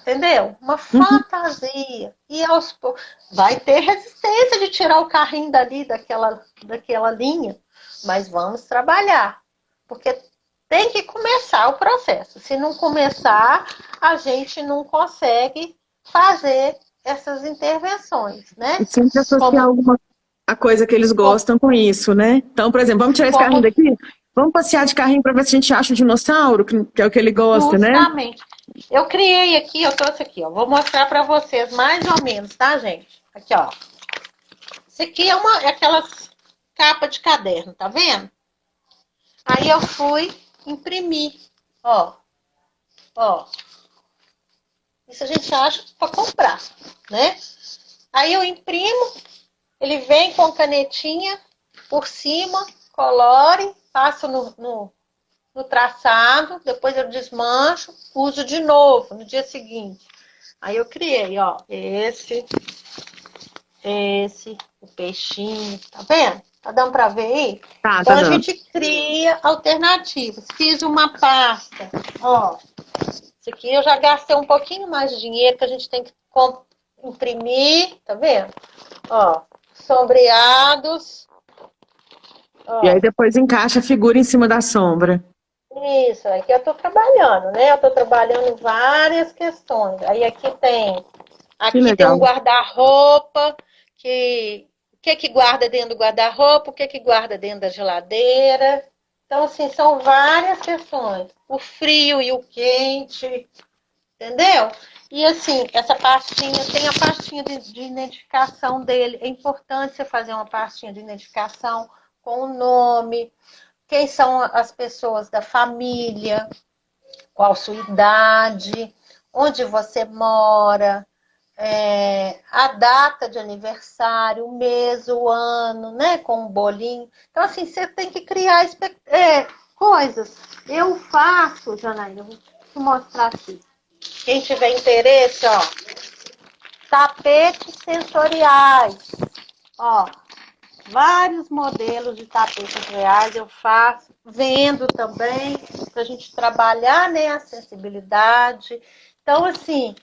entendeu? Uma
Uhum.
fantasia. E aos poucos vai ter resistência de tirar o carrinho dali daquela linha, mas vamos trabalhar, porque tem que começar o processo. Se não começar, a gente não consegue fazer essas intervenções,
E
né?
sempre associar
Como,
alguma a coisa que eles
como,
gostam com isso, né? Então, por exemplo, vamos tirar esse carrinho
como
daqui? Vamos passear de carrinho para ver se a gente acha o dinossauro, que é o que ele gosta, né?
justamente. Eu criei aqui, eu trouxe aqui, ó. Vou mostrar para vocês mais ou menos, tá, gente? Aqui, ó. Isso aqui é aquelas capa de caderno, tá vendo? Aí eu fui imprimir, ó. Ó. Isso a gente acha para comprar, né? Aí eu imprimo, ele vem com canetinha por cima, colore, passo no traçado, depois eu desmancho, uso de novo no dia seguinte. Aí eu criei, ó, o peixinho, tá vendo? Tá dando pra ver aí?
Tá,
Então
tá
a
dando.
gente cria alternativas. Fiz uma pasta, ó. Isso aqui eu já gastei um pouquinho mais de dinheiro que a gente tem que imprimir, tá vendo? Ó, sombreados,
E aí
ó.
depois encaixa a figura em cima da sombra.
Isso, aqui eu tô trabalhando, né? Eu tô trabalhando várias questões. Aí
Que
aqui tem um
legal.
guarda-roupa, o que guarda dentro do guarda-roupa, o que guarda dentro da geladeira, Então, assim, são várias sessões. O frio e o quente, entendeu? E, assim, essa pastinha, tem a pastinha de identificação dele. É importante você fazer uma pastinha de identificação com o nome, quem são as pessoas da família, qual sua idade, onde você mora, a data de aniversário, o mês, o ano, né? Com um bolinho. Então, assim, você tem que criar coisas. Eu faço, Janaína, vou te mostrar aqui. Quem tiver interesse, ó, tapetes sensoriais. Ó, vários modelos de tapetes reais eu faço, vendo também, para a gente trabalhar, né, a sensibilidade. Então, assim,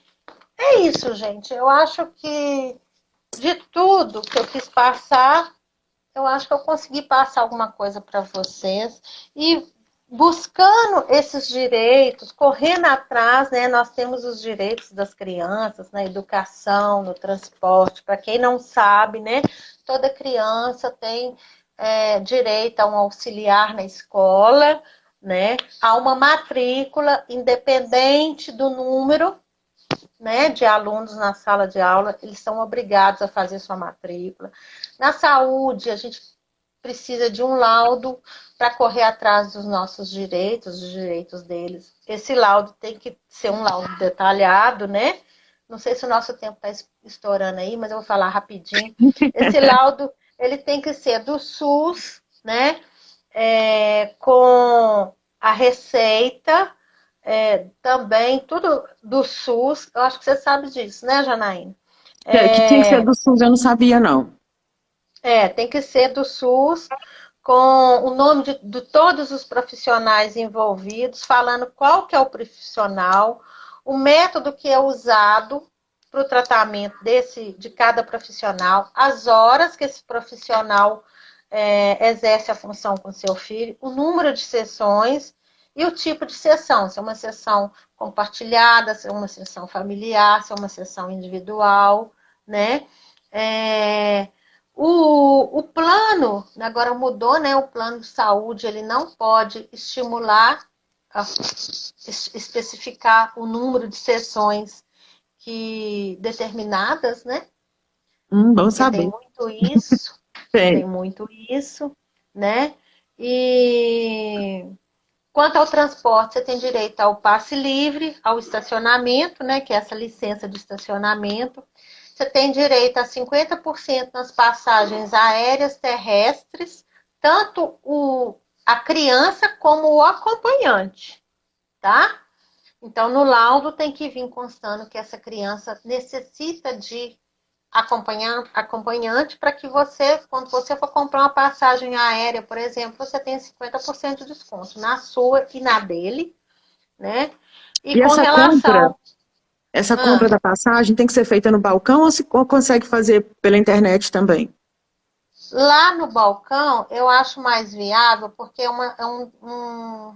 é isso, gente. Eu acho que de tudo que eu quis passar, eu acho que eu consegui passar alguma coisa para vocês. E buscando esses direitos, correndo atrás, né? Nós temos os direitos das crianças na educação, no transporte. Para quem não sabe, né? Toda criança tem direito a um auxiliar na escola, né? A uma matrícula, independente do número, né, de alunos na sala de aula, eles são obrigados a fazer sua matrícula. Na saúde, a gente precisa de um laudo para correr atrás dos nossos direitos, dos direitos deles. Esse laudo tem que ser um laudo detalhado, né? Não sei se o nosso tempo está estourando aí, mas eu vou falar rapidinho. Esse laudo, ele tem que ser do SUS, né? Com a receita, também, tudo do SUS. Eu acho que você sabe disso, né, Janaína?
Que tinha que ser do SUS, eu não sabia, não.
Tem que ser do SUS, com o nome de todos os profissionais envolvidos, falando qual que é o profissional, o método que é usado para o tratamento de cada profissional, as horas que esse profissional exerce a função com seu filho, o número de sessões e o tipo de sessão, se é uma sessão compartilhada, se é uma sessão familiar, se é uma sessão individual, né? O plano, agora mudou, né? O plano de saúde, ele não pode estimular, especificar o número de sessões determinadas, né?
Bom
Porque
saber.
tem
Tem.
muito isso, né? E quanto ao transporte, você tem direito ao passe livre, ao estacionamento, né? Que é essa licença de estacionamento. Você tem direito a 50% nas passagens aéreas, terrestres, tanto a criança como o acompanhante, tá? Então, no laudo tem que vir constando que essa criança necessita de acompanhante para que você, quando você for comprar uma passagem aérea, por exemplo, você tenha 50% de desconto na sua e na dele, né? E
E
com relação...
essa compra da passagem tem que ser feita no balcão ou consegue fazer pela internet também?
Lá no balcão, eu acho mais viável, porque é um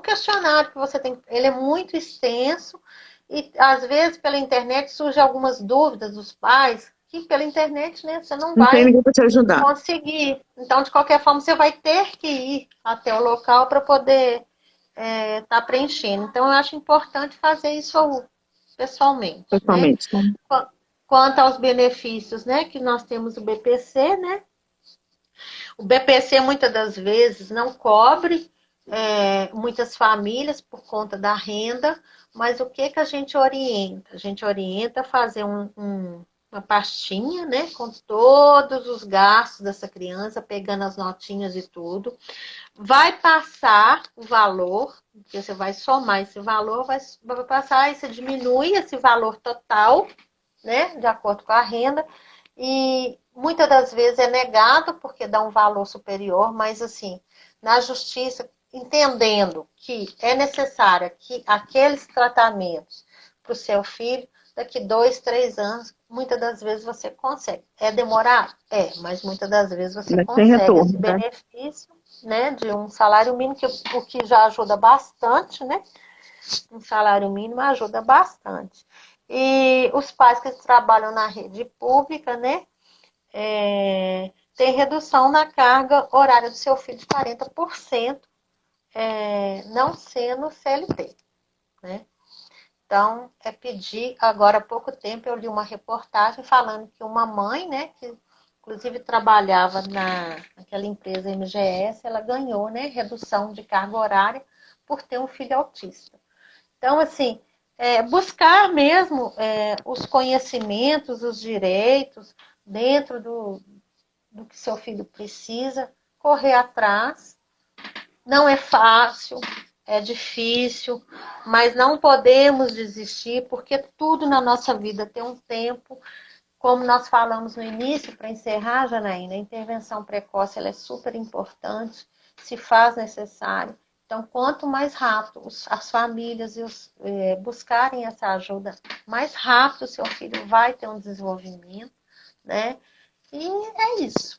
questionário que você tem. Ele é muito extenso e, às vezes, pela internet surgem algumas dúvidas dos pais que, pela internet, né, você não
Não tem
vai
ninguém para te ajudar.
conseguir. Então, de qualquer forma, você vai ter que ir até o local para poder estar preenchendo. Então, eu acho importante fazer isso pessoalmente, né?
Pessoalmente. Então,
Quanto aos benefícios, né, que nós temos o BPC, né? O BPC muitas das vezes não cobre muitas famílias por conta da renda, mas o que a gente orienta? A gente orienta a fazer uma pastinha, né, com todos os gastos dessa criança, pegando as notinhas e tudo. Vai passar o valor, porque você vai somar esse valor, vai passar, e você diminui esse valor total, né, de acordo com a renda, e muitas das vezes é negado porque dá um valor superior, mas assim, na justiça, entendendo que é necessário que aqueles tratamentos para o seu filho, daqui 2, 3 anos, muitas das vezes você consegue. É demorar? Mas muitas das vezes você
mas tem
consegue esse
retorno, né?
benefício, né, de um salário mínimo, o que já ajuda bastante, né? Um salário mínimo ajuda bastante. E os pais que trabalham na rede pública, né? tem redução na carga horária do seu filho de 40%, não sendo CLT, né? Então, pedir, agora há pouco tempo eu li uma reportagem falando que uma mãe, né, que inclusive trabalhava naquela empresa MGS, ela ganhou, né, redução de carga horária por ter um filho autista. Então, assim, buscar mesmo os conhecimentos, os direitos, dentro do que seu filho precisa, correr atrás. Não é fácil, é difícil, mas não podemos desistir, porque tudo na nossa vida tem um tempo. Como nós falamos no início, para encerrar, Janaína, a intervenção precoce ela é super importante, se faz necessário. Então, quanto mais rápido as famílias buscarem essa ajuda, mais rápido o seu filho vai ter um desenvolvimento, né? E é isso,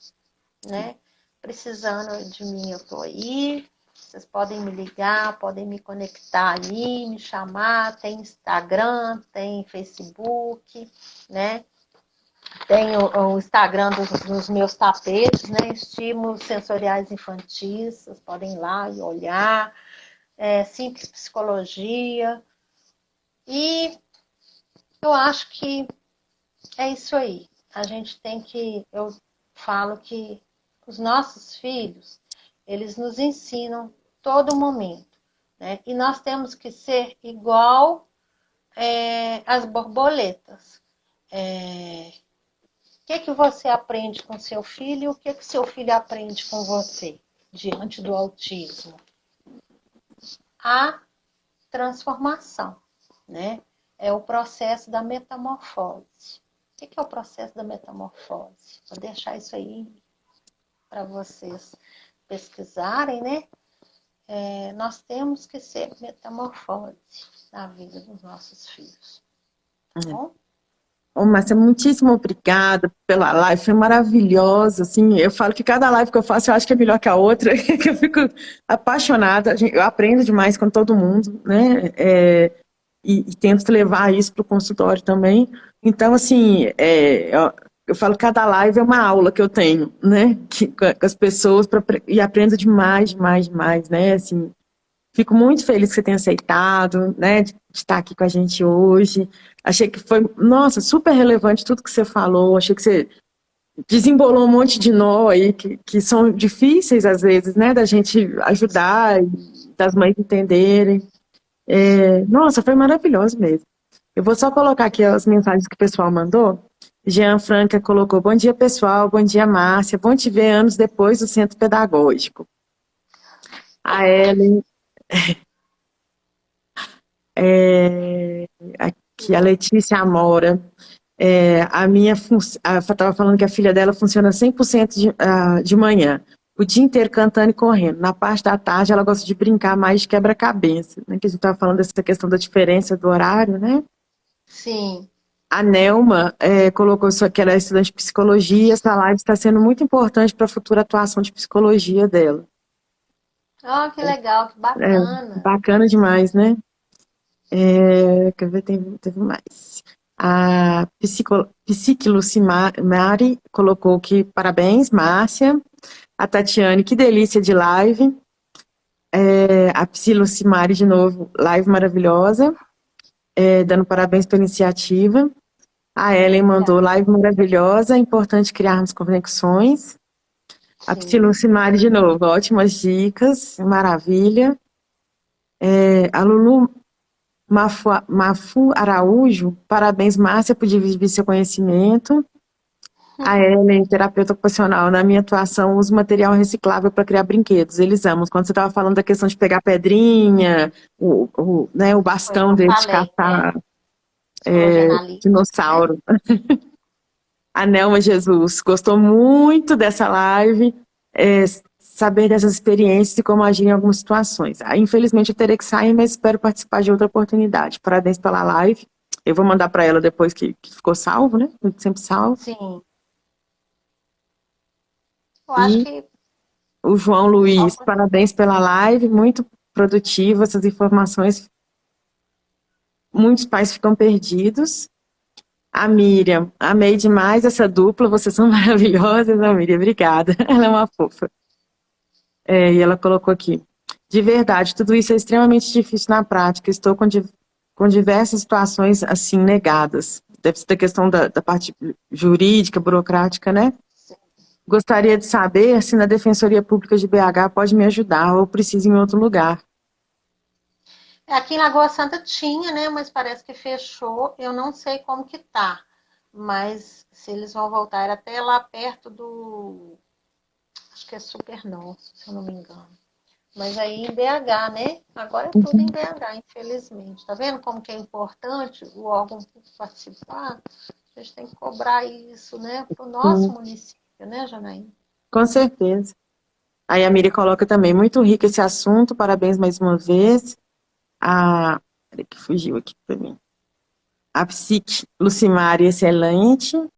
né? Precisando de mim, eu estou aí. Vocês podem me ligar, podem me conectar aí, me chamar. Tem Instagram, tem Facebook, né? Tem o Instagram dos meus tapetes, né? Estímulos sensoriais infantis. Vocês podem ir lá e olhar. Simples Psicologia. E eu acho que é isso aí. A gente tem que... Eu falo que os nossos filhos, eles nos ensinam todo momento, né? E nós temos que ser igual as borboletas. O que você aprende com seu filho e o que seu filho aprende com você diante do autismo? A transformação, né? É o processo da metamorfose. O que é o processo da metamorfose? Vou deixar isso aí para vocês pesquisarem, né? Nós temos que ser metamorfose na vida dos nossos filhos. Tá bom?
Ô, Márcia, muitíssimo obrigada pela live, foi maravilhosa, assim, eu falo que cada live que eu faço eu acho que é melhor que a outra, que eu fico apaixonada, eu aprendo demais com todo mundo, né, e tento levar isso para o consultório também, então, assim, eu falo que cada live é uma aula que eu tenho, né, com as pessoas, e aprendo demais, demais, demais, né, assim, fico muito feliz que você tenha aceitado, né, de estar aqui com a gente hoje. Achei que foi, nossa, super relevante tudo que você falou. Achei que você desembolou um monte de nó aí que são difíceis às vezes, né, da gente ajudar e das mães entenderem. Nossa, foi maravilhoso mesmo. Eu vou só colocar aqui as mensagens que o pessoal mandou. Jean Franca colocou: bom dia, pessoal, bom dia, Márcia, bom te ver anos depois do Centro Pedagógico. A Ellen... aqui a Letícia Amora, estava falando que a filha dela funciona 100% de manhã, o dia inteiro cantando e correndo. Na parte da tarde ela gosta de brincar mais de quebra-cabeça, né, que a gente estava falando dessa questão da diferença do horário, né?
Sim.
A Nelma colocou isso aqui, ela é estudante de psicologia, essa live está sendo muito importante para a futura atuação de psicologia dela.
Oh, que legal, que bacana.
Bacana demais, né? Quer ver, teve mais. A Psiquilucimari colocou que parabéns, Márcia. A Tatiane, que delícia de live. A Psiquilucimari, de novo, live maravilhosa. Dando parabéns pela iniciativa. A Ellen mandou live maravilhosa, é importante criarmos conexões. A Psiquilucimari, de novo, ótimas dicas, maravilha. A Lulu Mafu Araújo, parabéns, Márcia, por dividir seu conhecimento. A Ellen, terapeuta ocupacional, na minha atuação, uso material reciclável para criar brinquedos. Eles amam. Quando você estava falando da questão de pegar pedrinha, né, o bastão deles de caçar dinossauro. A Nelma Jesus gostou muito dessa live, saber dessas experiências e como agir em algumas situações. Infelizmente eu terei que sair, mas espero participar de outra oportunidade. Parabéns pela live. Eu vou mandar para ela depois que ficou salvo, né? Sempre salvo.
Sim. Eu acho que...
O João Luiz, parabéns pela live, muito produtiva, essas informações. Muitos pais ficam perdidos. A Miriam, amei demais essa dupla, vocês são maravilhosas, a Miriam, obrigada. Ela é uma fofa. E ela colocou aqui, de verdade, tudo isso é extremamente difícil na prática, estou com diversas situações assim negadas. Deve ser da questão da parte jurídica, burocrática, né? Gostaria de saber se na Defensoria Pública de BH pode me ajudar ou preciso ir em outro lugar.
Aqui em Lagoa Santa tinha, né? Mas parece que fechou. Eu não sei como que tá. Mas se eles vão voltar até lá perto do... Acho que é Super Nosso, se eu não me engano. Mas aí em BH, né? Agora é tudo em BH, infelizmente. Tá vendo como que é importante o órgão participar? A gente tem que cobrar isso, né? Para o nosso município, né, Janaína?
Com certeza. Aí a Miriam coloca também, muito rico esse assunto, parabéns mais uma vez. Peraí que fugiu aqui para mim. A psique Lucimari, excelente.